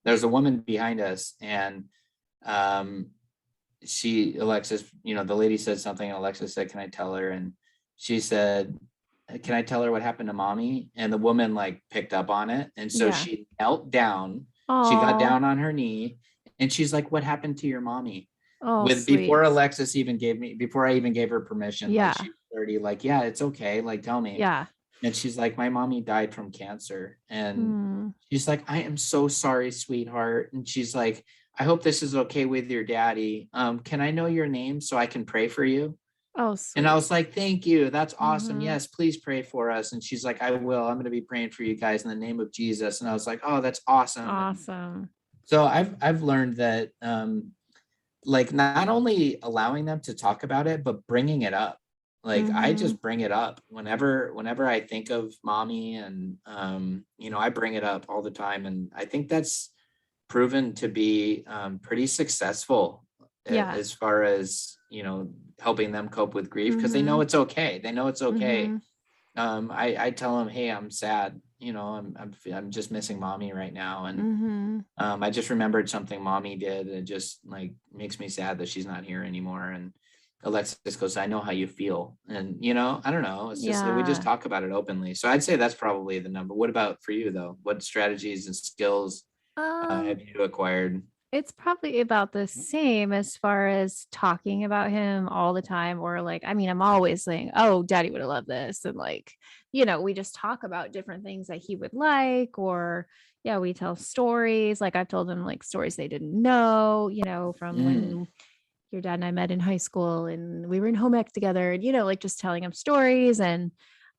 S2: There's a woman behind us and um, Alexis, the lady said something and Alexis said, can I tell her? And she said, can I tell her what happened to mommy? And the woman like picked up on it. And so
S1: Yeah.
S2: she knelt down, she got
S1: Oh.
S2: down on her knee and she's like, what happened to your mommy?
S1: Oh, sweet.
S2: Before I even gave her permission, like
S1: Yeah.
S2: she was already like, yeah, it's okay. Like, tell me.
S1: Yeah.
S2: And she's like, my mommy died from cancer. And
S1: Mm.
S2: she's like, I am so sorry, sweetheart. And she's like, I hope this is okay with your daddy. Can I know your name so I can pray for you?
S1: Oh,
S2: And I
S1: sweet.
S2: was like, thank you. That's awesome.
S1: Mm-hmm.
S2: Yes, please pray for us. And she's like, I will. I'm going to be praying for you guys in the name of Jesus. And I was like, oh, that's awesome. And
S1: Awesome.
S2: so I've learned that like not only allowing them to talk about it, but bringing it up. Like I
S1: Mm-hmm.
S2: just bring it up whenever I think of mommy and I bring it up all the time. And I think that's proven to be pretty successful
S1: Yeah.
S2: as far as, helping them cope with grief because they
S1: Mm-hmm.
S2: know it's okay. They know it's okay.
S1: Mm-hmm.
S2: I tell them, hey, I'm sad. I'm just missing mommy right now. And
S1: Mm-hmm.
S2: I just remembered something mommy did. It just like makes me sad that she's not here anymore. And Alexis goes, I know how you feel. And, I don't know. It's just that we just
S1: Yeah.
S2: talk about it openly. So I'd say that's probably the number. What about for you though? What strategies and skills
S1: Um,
S2: have you acquired?
S1: it's probably about the same as far as talking about him all the time, or like, I mean, I'm always saying, oh, daddy would have loved this. And like, we just talk about different things that he would like, or yeah, we tell stories. Like I've told him like stories they didn't know, from
S2: Mm,
S1: when your dad and I met in high school and we were in home ec together, and like just telling them stories and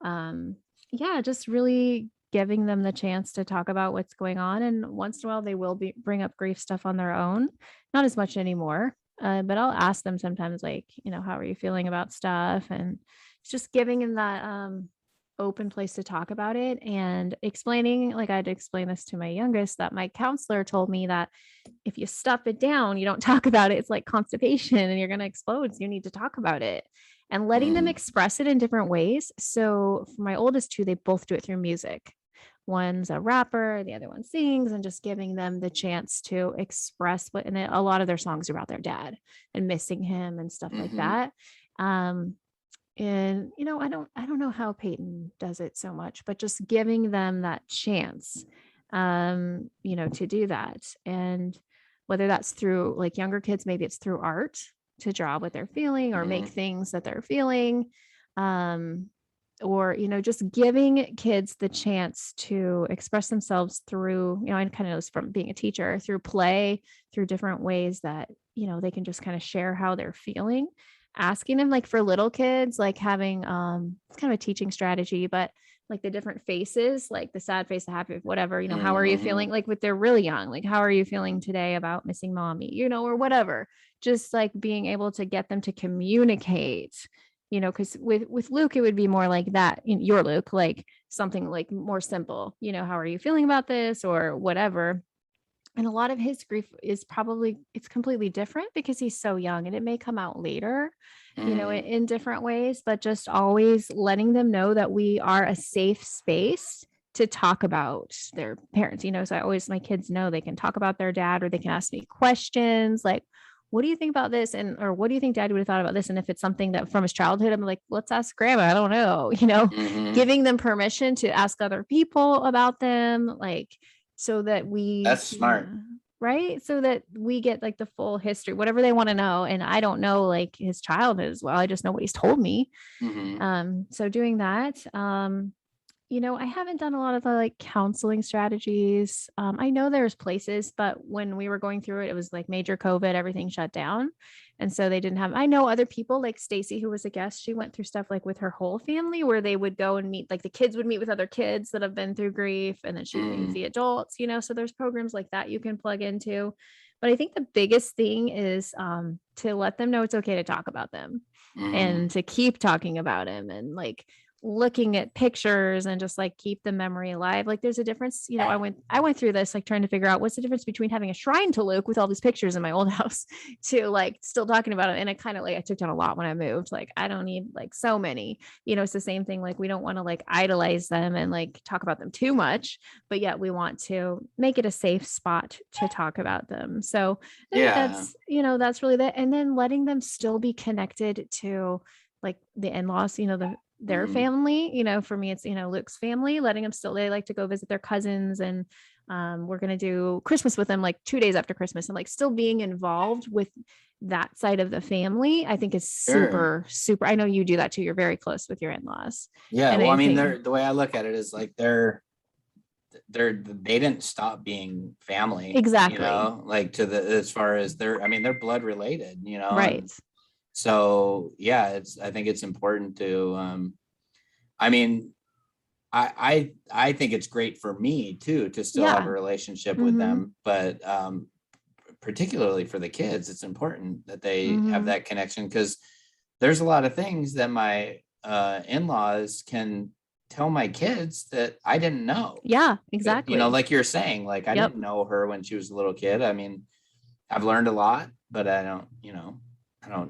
S1: um yeah, just really giving them the chance to talk about what's going on. And once in a while they will bring up grief stuff on their own, not as much anymore. But I'll ask them sometimes like, how are you feeling about stuff? And it's just giving them that open place to talk about it and explaining, like I'd explain this to my youngest, that my counselor told me that if you stuff it down, you don't talk about it, it's like constipation and you're going to explode. So you need to talk about it and letting them
S2: mm,
S1: express it in different ways. So for my oldest two, they both do it through music. One's a rapper, the other one sings, and just giving them the chance to express and a lot of their songs are about their dad and missing him and stuff like
S2: mm-hmm,
S1: that. Um, and I don't know how Peyton does it so much, but just giving them that chance to do that. And whether that's through like younger kids, maybe it's through art to draw what they're feeling or make
S2: mm-hmm,
S1: things that they're feeling. um or, just giving kids the chance to express themselves through, I kind of know this from being a teacher, through play, through different ways that, they can just kind of share how they're feeling. Asking them, like for little kids, like having it's kind of a teaching strategy, but like the different faces, like the sad face, the happy, whatever, how are you feeling? Like with they're really young, like how are you feeling today about missing mommy, or whatever. Just like being able to get them to communicate, because with Luke, it would be more like that. Your Luke, like something like more simple, how are you feeling about this or whatever. And a lot of his grief is it's completely different because he's so young, and it may come out later, in different ways, but just always letting them know that we are a safe space to talk about their parents, so my kids know they can talk about their dad, or they can ask me questions like, what do you think about this? Or what do you think dad would have thought about this? And if it's something that from his childhood, I'm like, let's ask grandma. I don't know, giving them permission to ask other people about them, like, so that
S2: That's smart.
S1: right. So that we get like the full history, whatever they want to know. And I don't know like his childhood as well. I just know what he's told me. So doing that, I haven't done a lot of the like counseling strategies. I know there's places, but when we were going through it, it was like major COVID, everything shut down. And so they didn't have, I know other people like Stacy, who was a guest, she went through stuff like with her whole family where they would go and meet, like the kids would meet with other kids that have been through grief. And then she would meet the adults, so there's programs like that you can plug into. But I think the biggest thing is to let them know it's okay to talk about them and to keep talking about him, and like looking at pictures and just like keep the memory alive. Like there's a difference, I went through this, like trying to figure out what's the difference between having a shrine to Luke with all these pictures in my old house to like still talking about it. And it kind of like, I took down a lot when I moved, like, I don't need like so many, it's the same thing. Like we don't want to like idolize them and like talk about them too much, but yet we want to make it a safe spot to talk about them. So I think that's really that. And then letting them still be connected to like the in-laws, their family, for me, it's, Luke's family, letting them still, they like to go visit their cousins, and we're going to do Christmas with them like 2 days after Christmas, and like still being involved with that side of the family, I think is super, super. I know you do that too. You're very close with your in-laws.
S2: Yeah. Well, I mean, the way I look at it is like they didn't stop being family.
S1: Exactly.
S2: Like as far as they're blood related,
S1: Right.
S2: And so, yeah, I think it's important to, I think it's great for me too, to still have a relationship with them, but, particularly for the kids, it's important that they have that connection, because there's a lot of things that my, in-laws can tell my kids that I didn't know.
S1: Yeah, exactly.
S2: Like you're saying, like, I didn't know her when she was a little kid. I mean, I've learned a lot, but I don't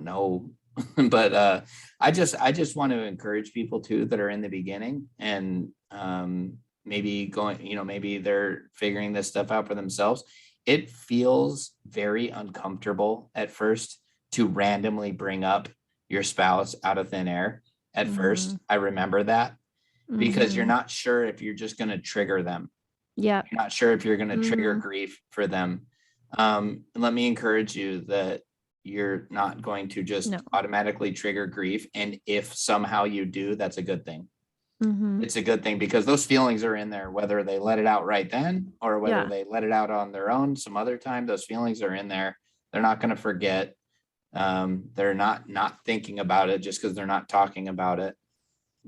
S2: know. But I just want to encourage people too that are in the beginning, and maybe going, maybe they're figuring this stuff out for themselves. It feels very uncomfortable at first to randomly bring up your spouse out of thin air. At first, I remember that, because you're not sure if you're just going to trigger them.
S1: Yeah.
S2: You're not sure if you're going to trigger grief for them. Let me encourage you that you're not going to just automatically trigger grief. And if somehow you do, that's a good thing. It's a good thing, because those feelings are in there, whether they let it out right then or whether they let it out on their own some other time. Those feelings are in there. They're not going to forget. They're not thinking about it just because they're not talking about it.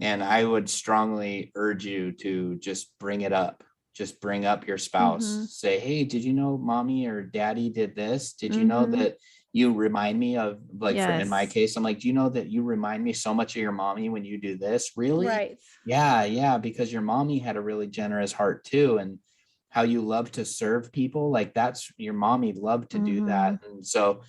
S2: And I would strongly urge you to just bring it up. Just bring up your spouse. Say, hey, did you know mommy or daddy did this? Did you know that you remind me of, like, in my case, I'm like, do you know that you remind me so much of your mommy when you do this? Really?
S1: Right.
S2: Yeah. Because your mommy had a really generous heart too. And how you love to serve people, like that's your mommy loved to do that. And so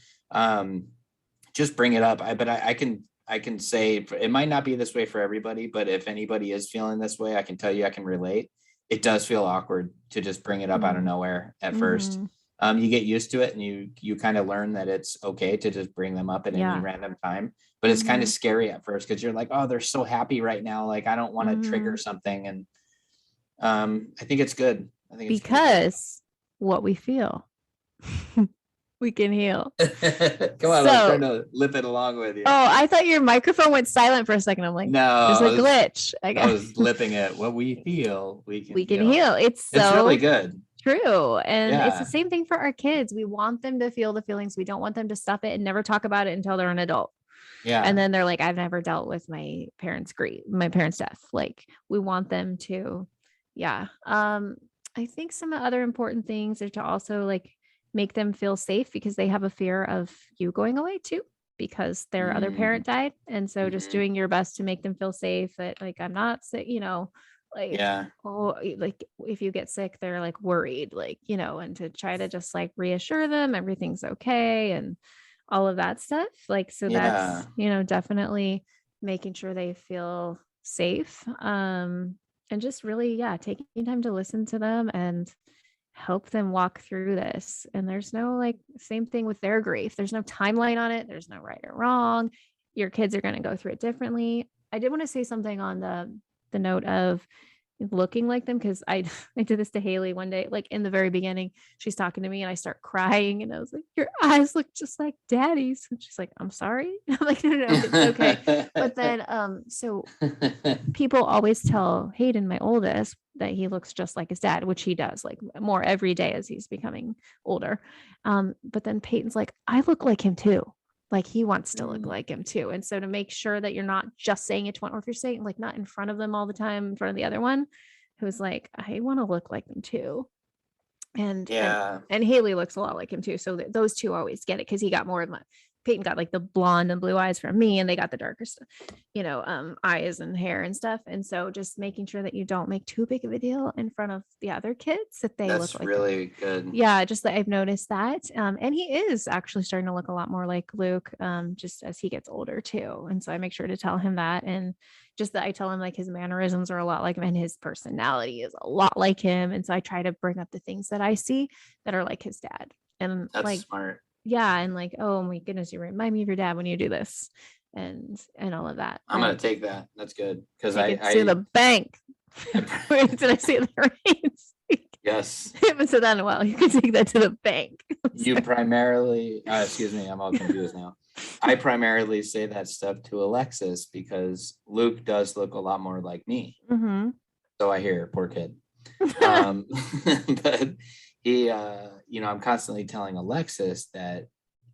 S2: just bring it up. But I can say it might not be this way for everybody, but if anybody is feeling this way, I can tell you, I can relate. It does feel awkward to just bring it up out of nowhere at first. You get used to it, and you kind of learn that it's okay to just bring them up at any random time, but it's kind of scary at first, because you're like, oh, they're so happy right now. Like, I don't want to trigger something. And I think it's good.
S1: Because what we feel. We can heal.
S2: Come on, I was trying to lip it along with you.
S1: Oh, I thought your microphone went silent for a second. I'm like,
S2: no,
S1: there's a glitch.
S2: I was lipping it. What we feel, we can
S1: heal. It's
S2: really good.
S1: True. And it's the same thing for our kids. We want them to feel the feelings. We don't want them to stuff it and never talk about it until they're an adult.
S2: Yeah.
S1: And then they're like, I've never dealt with my parents' death. Like, we want them to, yeah. I think some other important things are to also like make them feel safe, because they have a fear of you going away too, because their other parent died. And so just doing your best to make them feel safe that like, I'm not sick, like, oh, like if you get sick, they're like worried, like, and to try to just like reassure them everything's okay and all of that stuff. Like, so that's, definitely making sure they feel safe. And just really, taking time to listen to them and help them walk through this. And there's no like, same thing with their grief. There's no timeline on it. There's no right or wrong. Your kids are going to go through it differently. I did want to say something on the note of looking like them, because I did this to Haley one day, like in the very beginning. She's talking to me and I start crying and I was like, your eyes look just like daddy's. And she's like, I'm sorry. I'm like, no, it's okay. But then so people always tell Hayden, my oldest, that he looks just like his dad, which he does, like more every day as he's becoming older. But then Peyton's like, I look like him too. Like, he wants to look like him too. And so to make sure that you're not just saying it to one, or if you're saying like not in front of them all the time, in front of the other one, who's like, I want to look like them too. And Haley looks a lot like him too. So those two always get it, because he got more of my, Peyton got like the blonde and blue eyes from me, and they got the darker stuff, eyes and hair and stuff. And so just making sure that you don't make too big of a deal in front of the other kids that they look like
S2: really good.
S1: Yeah, just that I've noticed that. And he is actually starting to look a lot more like Luke, just as he gets older too. And so I make sure to tell him that, and just that I tell him like his mannerisms are a lot like him and his personality is a lot like him. And so I try to bring up the things that I see that are like his dad. And
S2: that's
S1: like
S2: smart.
S1: Yeah, and like, oh my goodness, you remind me of your dad when you do this, and all of that.
S2: I'm gonna take that. That's good, because
S1: I to the bank. Did I say that right?
S2: Yes.
S1: I haven't said that in a while. You can take that to the bank.
S2: You primarily, excuse me, I'm all confused now. I primarily say that stuff to Alexis because Luke does look a lot more like me.
S1: Mm-hmm.
S2: So I hear, poor kid. But he, I'm constantly telling Alexis that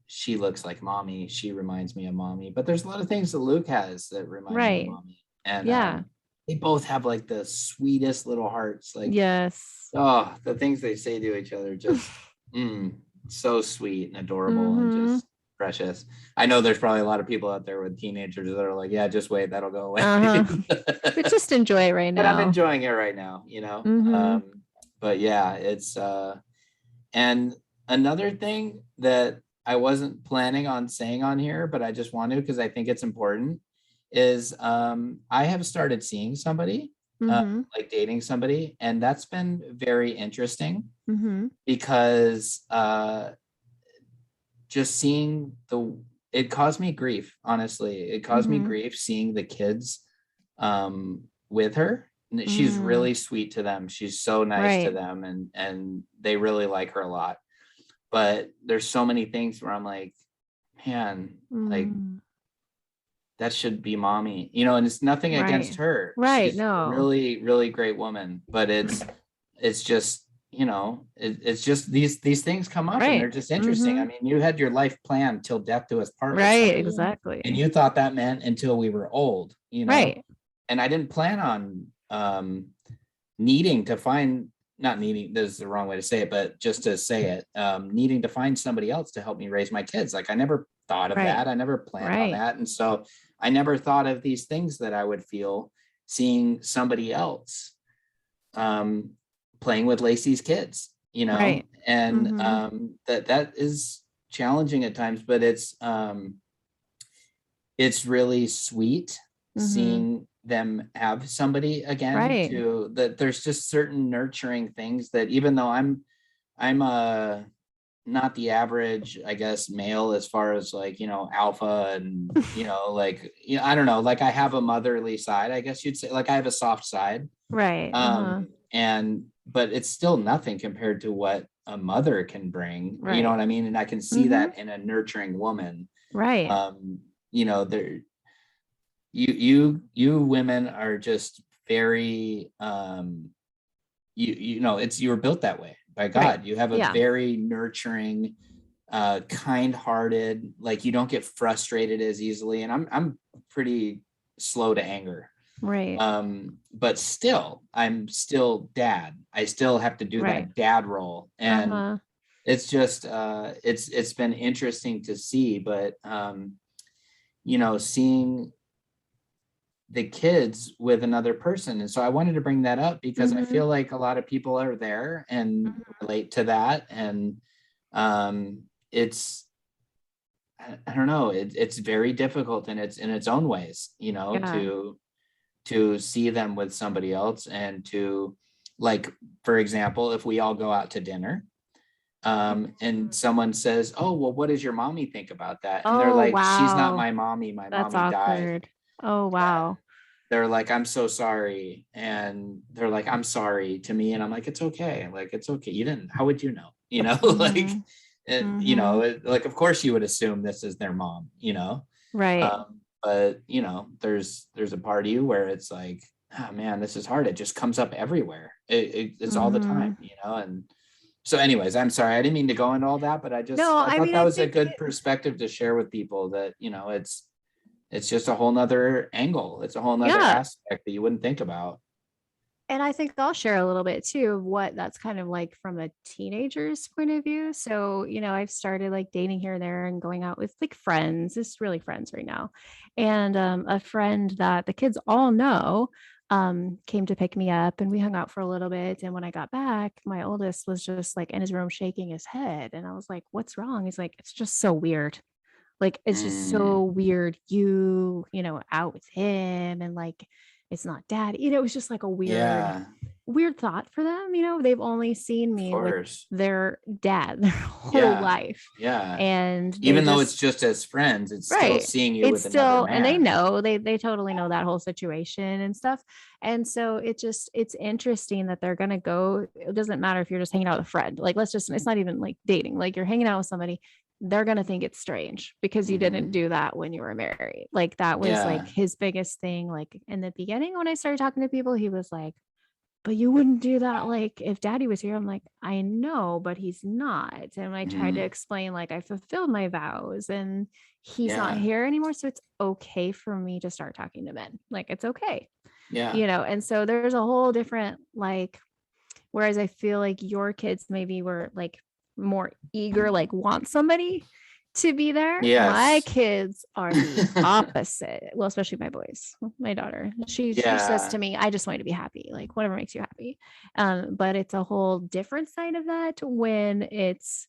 S2: she looks like mommy. She reminds me of mommy. But there's a lot of things that Luke has that remind me of mommy. And they both have like the sweetest little hearts. Like, yes. Oh, the things they say to each other, just so sweet and adorable and just precious. I know there's probably a lot of people out there with teenagers that are like, yeah, just wait, that'll go away.
S1: But just enjoy it right now.
S2: But I'm enjoying it right now, but yeah, it's and another thing that I wasn't planning on saying on here, but I just want to, because I think it's important, is I have started seeing somebody, like dating somebody, and that's been very interesting because just seeing it caused me grief. Honestly, it caused me grief seeing the kids with her. She's really sweet to them. She's so nice to them, and they really like her a lot. But there's so many things where I'm like, man, like that should be mommy, and it's nothing against her.
S1: Right.
S2: She's a really, really great woman, but it's just, it's just these things come up and they're just interesting. I mean, you had your life planned till death do us part.
S1: Right. Exactly.
S2: And you thought that meant until we were old, Right. And I didn't plan on needing to find, not needing, this is the wrong way to say it, but just to say it, needing to find somebody else to help me raise my kids. Like, I never thought of that. I never planned on that. And so I never thought of these things that I would feel seeing somebody else playing with Lacey's kids, and that is challenging at times, but it's really sweet seeing them have somebody again, to that. There's just certain nurturing things that, even though I'm not the average, I guess, male as far as like, alpha and, like, I don't know, like I have a motherly side, I guess you'd say, like I have a soft side. Right. But it's still nothing compared to what a mother can bring, you
S1: Right.
S2: know what I mean? And I can see
S1: Mhm.
S2: that in a nurturing woman.
S1: Right.
S2: You know, you women are just very, you know, you were built that way by
S1: Right.
S2: God. You have a
S1: Yeah.
S2: very nurturing, kind-hearted, like you don't get frustrated as easily. And I'm pretty slow to anger.
S1: Right.
S2: But still, I'm still dad. I still have to do
S1: Right.
S2: that dad role. And
S1: Uh-huh.
S2: it's just it's been interesting to see, but you know, seeing the kids with another person. And so I wanted to bring that up because I
S1: Mhm.
S2: feel like a lot of people are there and
S1: Mhm.
S2: relate to that. And it's, I don't know, it's very difficult in its own ways, you know,
S1: Yeah.
S2: to see them with somebody else and to, like, for example, if we all go out to dinner, and someone says, oh, well, what does your mommy think about that? And they're
S1: Oh,
S2: like, she's not
S1: wow.
S2: my mommy, my
S1: That's
S2: mommy died.
S1: awkward. Oh, wow.
S2: They're like, I'm so sorry. And they're like, I'm sorry to me. And I'm like, it's okay. Like, it's okay. You didn't, how would you know? You know, like,
S1: Mhm.
S2: you know,
S1: Mhm.
S2: like, of course you would assume this is their mom, you know?
S1: Right.
S2: But you know, there's a part of you where it's like, oh man, this is hard. It just comes up everywhere. It's all the time,
S1: Mhm.
S2: you know? And so anyways, I'm sorry. I didn't mean to go into all that, but
S1: No,
S2: I
S1: I
S2: thought
S1: mean,
S2: that
S1: I
S2: was a
S1: think
S2: good perspective to share with people that, you know, it's just a whole nother angle. It's a whole nother
S1: yeah.
S2: aspect that you wouldn't think about.
S1: And I think I'll share a little bit too of what that's kind of like from a teenager's point of view. So, I've started like dating here and there and going out with like friends, just really friends right now. And a friend that the kids all know came to pick me up and we hung out for a little bit. And when I got back, my oldest was just like in his room shaking his head. And I was like, what's wrong? He's like, it's just so weird. Like, it's just so
S2: Mm,
S1: weird out with him and like it's not dad. It was just like a
S2: yeah,
S1: weird thought for them. They've only seen
S2: of
S1: me with
S2: course.
S1: their dad their whole
S2: Yeah,
S1: life.
S2: yeah.
S1: And they
S2: Even though it's
S1: just
S2: just as friends, it's still
S1: right.
S2: seeing you
S1: It's
S2: with another
S1: still and they
S2: man.
S1: know, they totally know that whole situation and stuff. And so it's interesting that they're gonna go. It doesn't matter if you're just hanging out with a friend. Like it's not even like dating. Like you're hanging out with somebody, they're gonna think it's strange because you didn't
S2: Hmm.
S1: do that when you were married. Like that was like
S2: Yeah,
S1: his biggest thing. Like in the beginning when I started talking to people, he was like, but you wouldn't do that like if daddy was here. I'm like, I know, but he's not. And I tried to
S2: hmm,
S1: explain like I fulfilled my vows and he's not
S2: yeah,
S1: here anymore. So it's okay for me to start talking to men. Like it's okay.
S2: yeah.
S1: And so there's a whole different like, whereas I feel like your kids maybe were like more eager, like want somebody to be there. My
S2: Yes.
S1: kids are the opposite. Well, especially my boys. My daughter, she says
S2: Yeah.
S1: to me, "I just want you to be happy. Like whatever makes you happy." But it's a whole different side of that when it's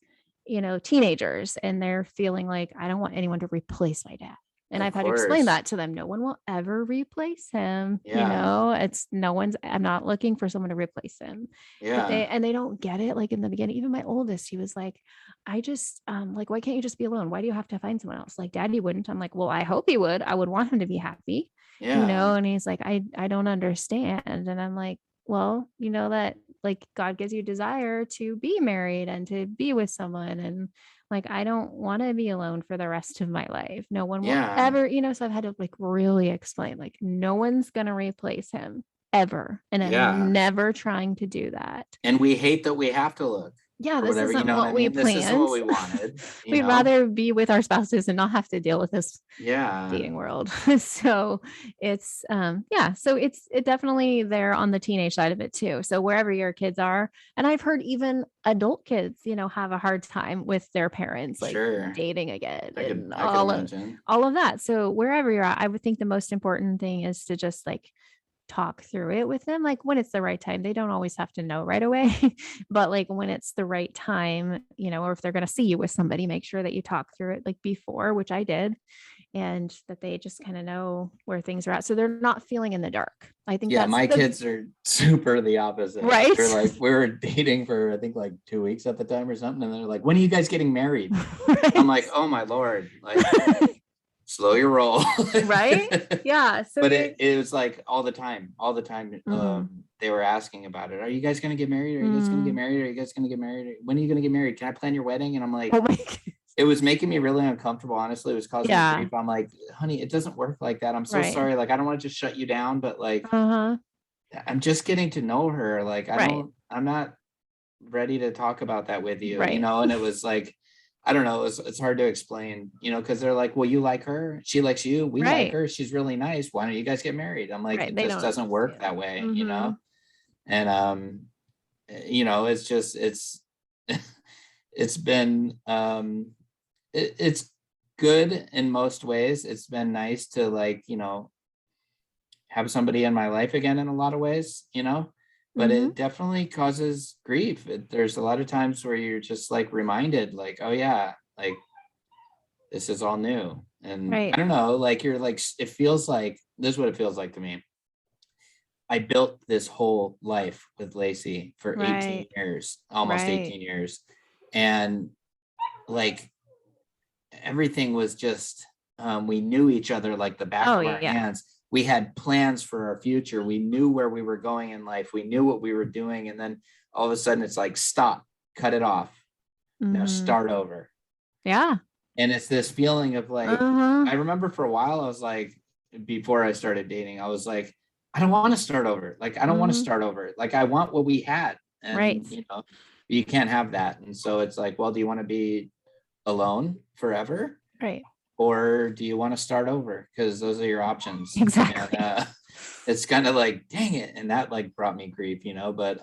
S1: teenagers and they're feeling like I don't want anyone to replace my dad. And
S2: Of
S1: I've had to explain
S2: course.
S1: that to them. No one will ever replace him.
S2: Yeah.
S1: It's no one's, I'm not looking for someone to replace him. But
S2: Yeah.
S1: they don't get it. Like in the beginning, even my oldest, he was like, I just like, why can't you just be alone? Why do you have to find someone else? Like daddy wouldn't. I'm like, well, I hope he would. I would want him to be happy,
S2: Yeah.
S1: and he's like, I don't understand. And I'm like, well, that like God gives you desire to be married and to be with someone. And like, I don't want to be alone for the rest of my life. No one will
S2: Yeah.
S1: ever, so I've had to like really explain, like, no one's going to replace him ever. And I'm
S2: Yeah.
S1: never trying to do that.
S2: And we hate that we have to look
S1: Yeah,
S2: or
S1: this
S2: whatever, you
S1: isn't
S2: know what I
S1: what we
S2: mean? This isn't
S1: planned.
S2: what we wanted, you
S1: We'd
S2: know?
S1: rather be with our spouses and not have to deal with this
S2: Yeah.
S1: dating world. So it's yeah, so it definitely there on the teenage side of it too. So wherever your kids are, and I've heard even adult kids, have a hard time with their parents like
S2: Sure.
S1: dating again and
S2: I could imagine.
S1: all of that. So wherever you're at, I would think the most important thing is to just like talk through it with them like when it's the right time. They don't always have to know right away, but like when it's the right time, or if they're going to see you with somebody, make sure that you talk through it like before, which I did, and that they just kind of know where things are at so they're not feeling in the dark. I think
S2: Yeah,
S1: that's
S2: my
S1: the
S2: kids are super the opposite. They're
S1: right.
S2: like, we were dating for I think like 2 weeks at the time or something. And they're like, when are you guys getting married? I'm
S1: Right.
S2: like, oh my Lord. Like, slow your roll.
S1: Right? Yeah. So
S2: But it was like all the time.
S1: Mhm.
S2: They were asking about it. Are you guys going to get married? Are you guys going to get married? Are you guys going to get married? When are you going to get married? Can I plan your wedding? And I'm like,
S1: Oh my God.
S2: it was making me really uncomfortable. Honestly, it was causing me
S1: Yeah.
S2: grief. I'm like, honey, it doesn't work like that. I'm so
S1: Right.
S2: sorry. Like, I don't want to just shut you down, but like,
S1: Uh-huh.
S2: I'm just getting to know her. Like,
S1: Right.
S2: I'm not ready to talk about that with you,
S1: Right.
S2: and it was like, I don't know, it's hard to explain, because they're like, well, you like her, she likes you, we like
S1: Right.
S2: her, she's really nice, why don't you guys get married? I'm like,
S1: Right.
S2: it
S1: They
S2: just
S1: don't
S2: doesn't work
S1: understand.
S2: that way,
S1: Mhm.
S2: and it's just it's been it's good in most ways. It's been nice to, like, have somebody in my life again in a lot of ways, but
S1: Mhm.
S2: it definitely causes grief. There's a lot of times where you're just like reminded, like, oh yeah, like this is all new. And I
S1: Right.
S2: don't know, like you're like, it feels like this is what it feels like to me. I built this whole life with Lacey for 18
S1: Right.
S2: years, almost
S1: Right.
S2: 18 years. And like everything was just, we knew each other like the back
S1: Oh
S2: of our
S1: yeah.
S2: hands. We had plans for our future. We knew where we were going in life. We knew what we were doing. And then all of a sudden it's like, stop, cut it off. Now
S1: Mhm.
S2: start over.
S1: Yeah.
S2: And it's this feeling of like,
S1: Uh-huh.
S2: I remember for a while, I was like, before I started dating, I was like, I don't want to start over. Like, I don't want to
S1: Mhm.
S2: start over. Like, I want what we had.
S1: Right.
S2: And, you can't have that. And so it's like, well, do you want to be alone forever?
S1: Right.
S2: Or do you want to start over? Because those are your options. And
S1: Exactly.
S2: it's kind of like, dang it. And that like brought me grief, but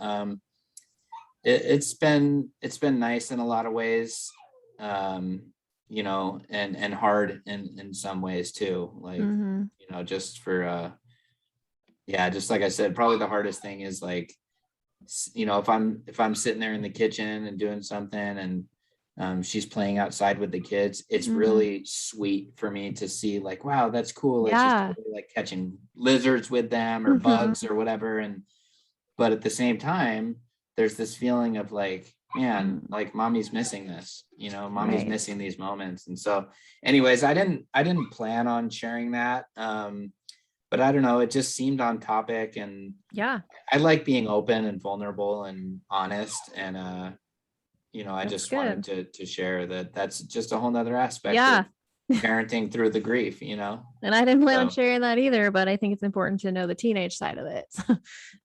S2: it's been nice in a lot of ways. Um, and hard in some ways too. Like,
S1: Mhm.
S2: just for yeah, just like I said, probably the hardest thing is like, if I'm sitting there in the kitchen and doing something, and she's playing outside with the kids, it's
S1: Mhm.
S2: really sweet for me to see, like, wow, that's cool. Like, she's
S1: Yeah.
S2: totally like catching lizards with them or
S1: Mhm.
S2: bugs or whatever. And but at the same time, there's this feeling of like, man,
S1: Mm.
S2: like mommy's missing this, mommy's
S1: Right.
S2: missing these moments. And so anyways, I didn't plan on sharing that. But I don't know, it just seemed on topic, and
S1: Yeah.
S2: I like being open and vulnerable and honest. And I
S1: That's
S2: just wanted
S1: good.
S2: to share that that's just a whole nother aspect
S1: Yeah.
S2: of parenting through the grief,
S1: And I didn't plan on
S2: so
S1: sharing that either, but I think it's important to know the teenage side of it.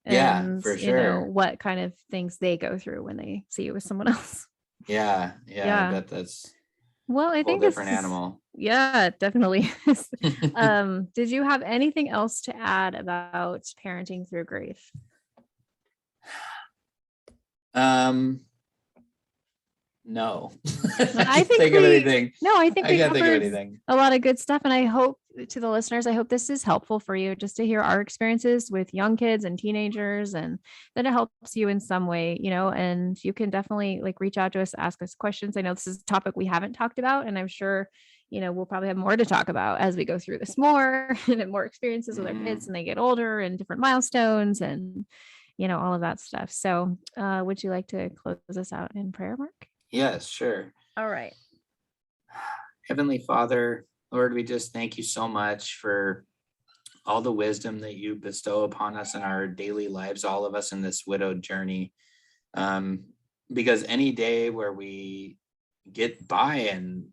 S2: yeah,
S1: And,
S2: for sure.
S1: what kind of things they go through when they see you with someone else.
S2: Yeah, I
S1: Yeah.
S2: bet that's
S1: Well,
S2: a
S1: I
S2: whole
S1: think this
S2: different
S1: is,
S2: animal.
S1: yeah, it definitely is. Did you have anything else to add about parenting through grief?
S2: um no. I
S1: I
S2: can't
S1: think
S2: think of
S1: we,
S2: anything.
S1: no, I think
S2: I
S1: we
S2: can't think of
S1: covered
S2: anything.
S1: a lot of good stuff. And I hope, to the listeners, I hope this is helpful for you just to hear our experiences with young kids and teenagers, and that it helps you in some way, and you can definitely like reach out to us, ask us questions. I know this is a topic we haven't talked about, and I'm sure, we'll probably have more to talk about as we go through this more and have more experiences with our kids
S2: Mhm.
S1: and they get older and different milestones and, all of that stuff. So, would you like to close us out in prayer, Mark?
S2: Yes, sure.
S1: All right.
S2: Heavenly Father, Lord, we just thank you so much for all the wisdom that you bestow upon us in our daily lives, all of us in this widowed journey. Um, because any day where we get by and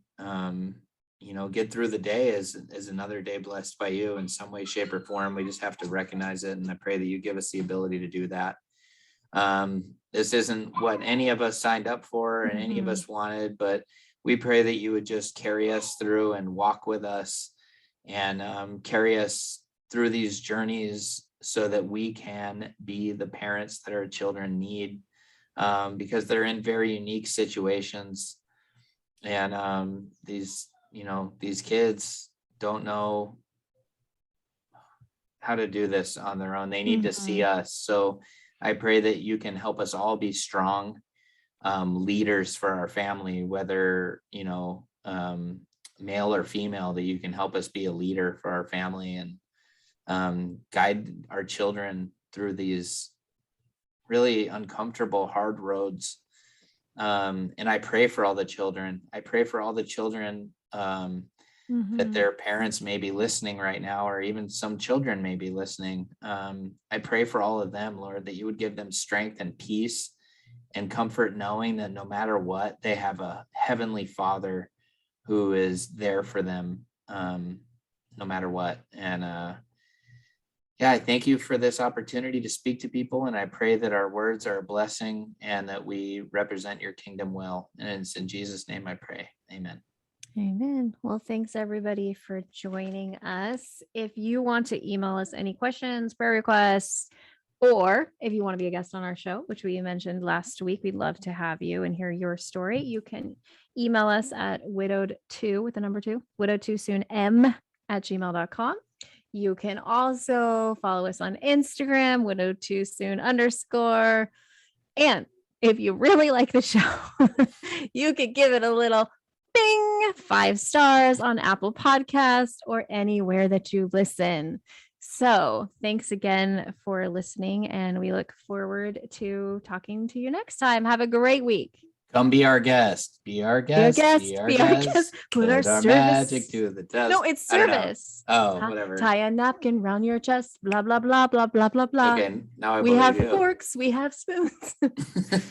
S2: get through the day is another day blessed by you in some way, shape, or form. We just have to recognize it, and I pray that you give us the ability to do that. This isn't what any of us signed up for and any of
S1: Mhm.
S2: us wanted, but we pray that you would just carry us through and walk with us, and carry us through these journeys so that we can be the parents that our children need, because they're in very unique situations. And these kids don't know how to do this on their own. They need to see
S1: Mhm.
S2: us. So I pray that you can help us all be strong leaders for our family, whether, male or female, that you can help us be a leader for our family, and guide our children through these really uncomfortable, hard roads. And I pray for all the children. I pray for all the children that
S1: Mhm.
S2: their parents may be listening right now, or even some children may be listening. I pray for all of them, Lord, that you would give them strength and peace and comfort, knowing that no matter what, they have a heavenly Father who is there for them, no matter what. And yeah, I thank you for this opportunity to speak to people. And I pray that our words are a blessing and that we represent your kingdom well. And it's in Jesus' name I pray. Amen.
S1: Amen. Well, thanks everybody for joining us. If you want to email us any questions, prayer requests, or if you want to be a guest on our show, which we mentioned last week, we'd love to have you and hear your story. You can email us at widowed2 with the number 2, widowed2soonm@gmail.com. You can also follow us on Instagram, widowed2soon_. And if you really like the show, you could give it a little bing, 5 stars on Apple Podcasts or anywhere that you listen. So thanks again for listening, and we look forward to talking to you next time. Have a great week.
S2: Come be our guest. Be our
S1: Be our
S2: guest.
S1: guest.
S2: Be our
S1: Be our
S2: guest.
S1: guest. Put our
S2: Put our magic
S1: service.
S2: to the test.
S1: No, it's
S2: I don't know.
S1: service.
S2: Oh, whatever.
S1: Tie a napkin round your chest. Blah blah blah blah blah blah blah.
S2: Okay, now I
S1: We
S2: believe
S1: have
S2: you.
S1: forks. We have spoons.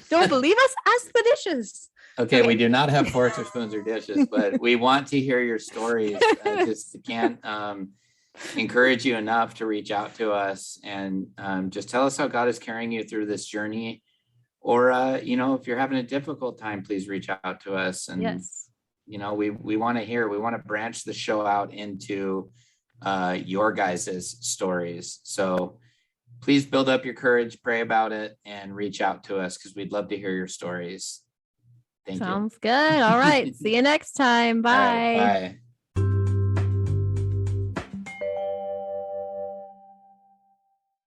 S1: Don't believe us? Ask the dishes.
S2: Okay, we do not have forks or spoons or dishes, but we want to hear your stories. Just can't encourage you enough to reach out to us and just tell us how God is carrying you through this journey. Or, if you're having a difficult time, please reach out to us. And,
S1: Yes.
S2: we want to hear, we want to branch the show out into your guys' stories. So please build up your courage, pray about it, and reach out to us because we'd love to hear your stories. Thank you.
S1: Sounds good. All right. See you next time.
S2: All right,
S1: Bye.
S2: bye.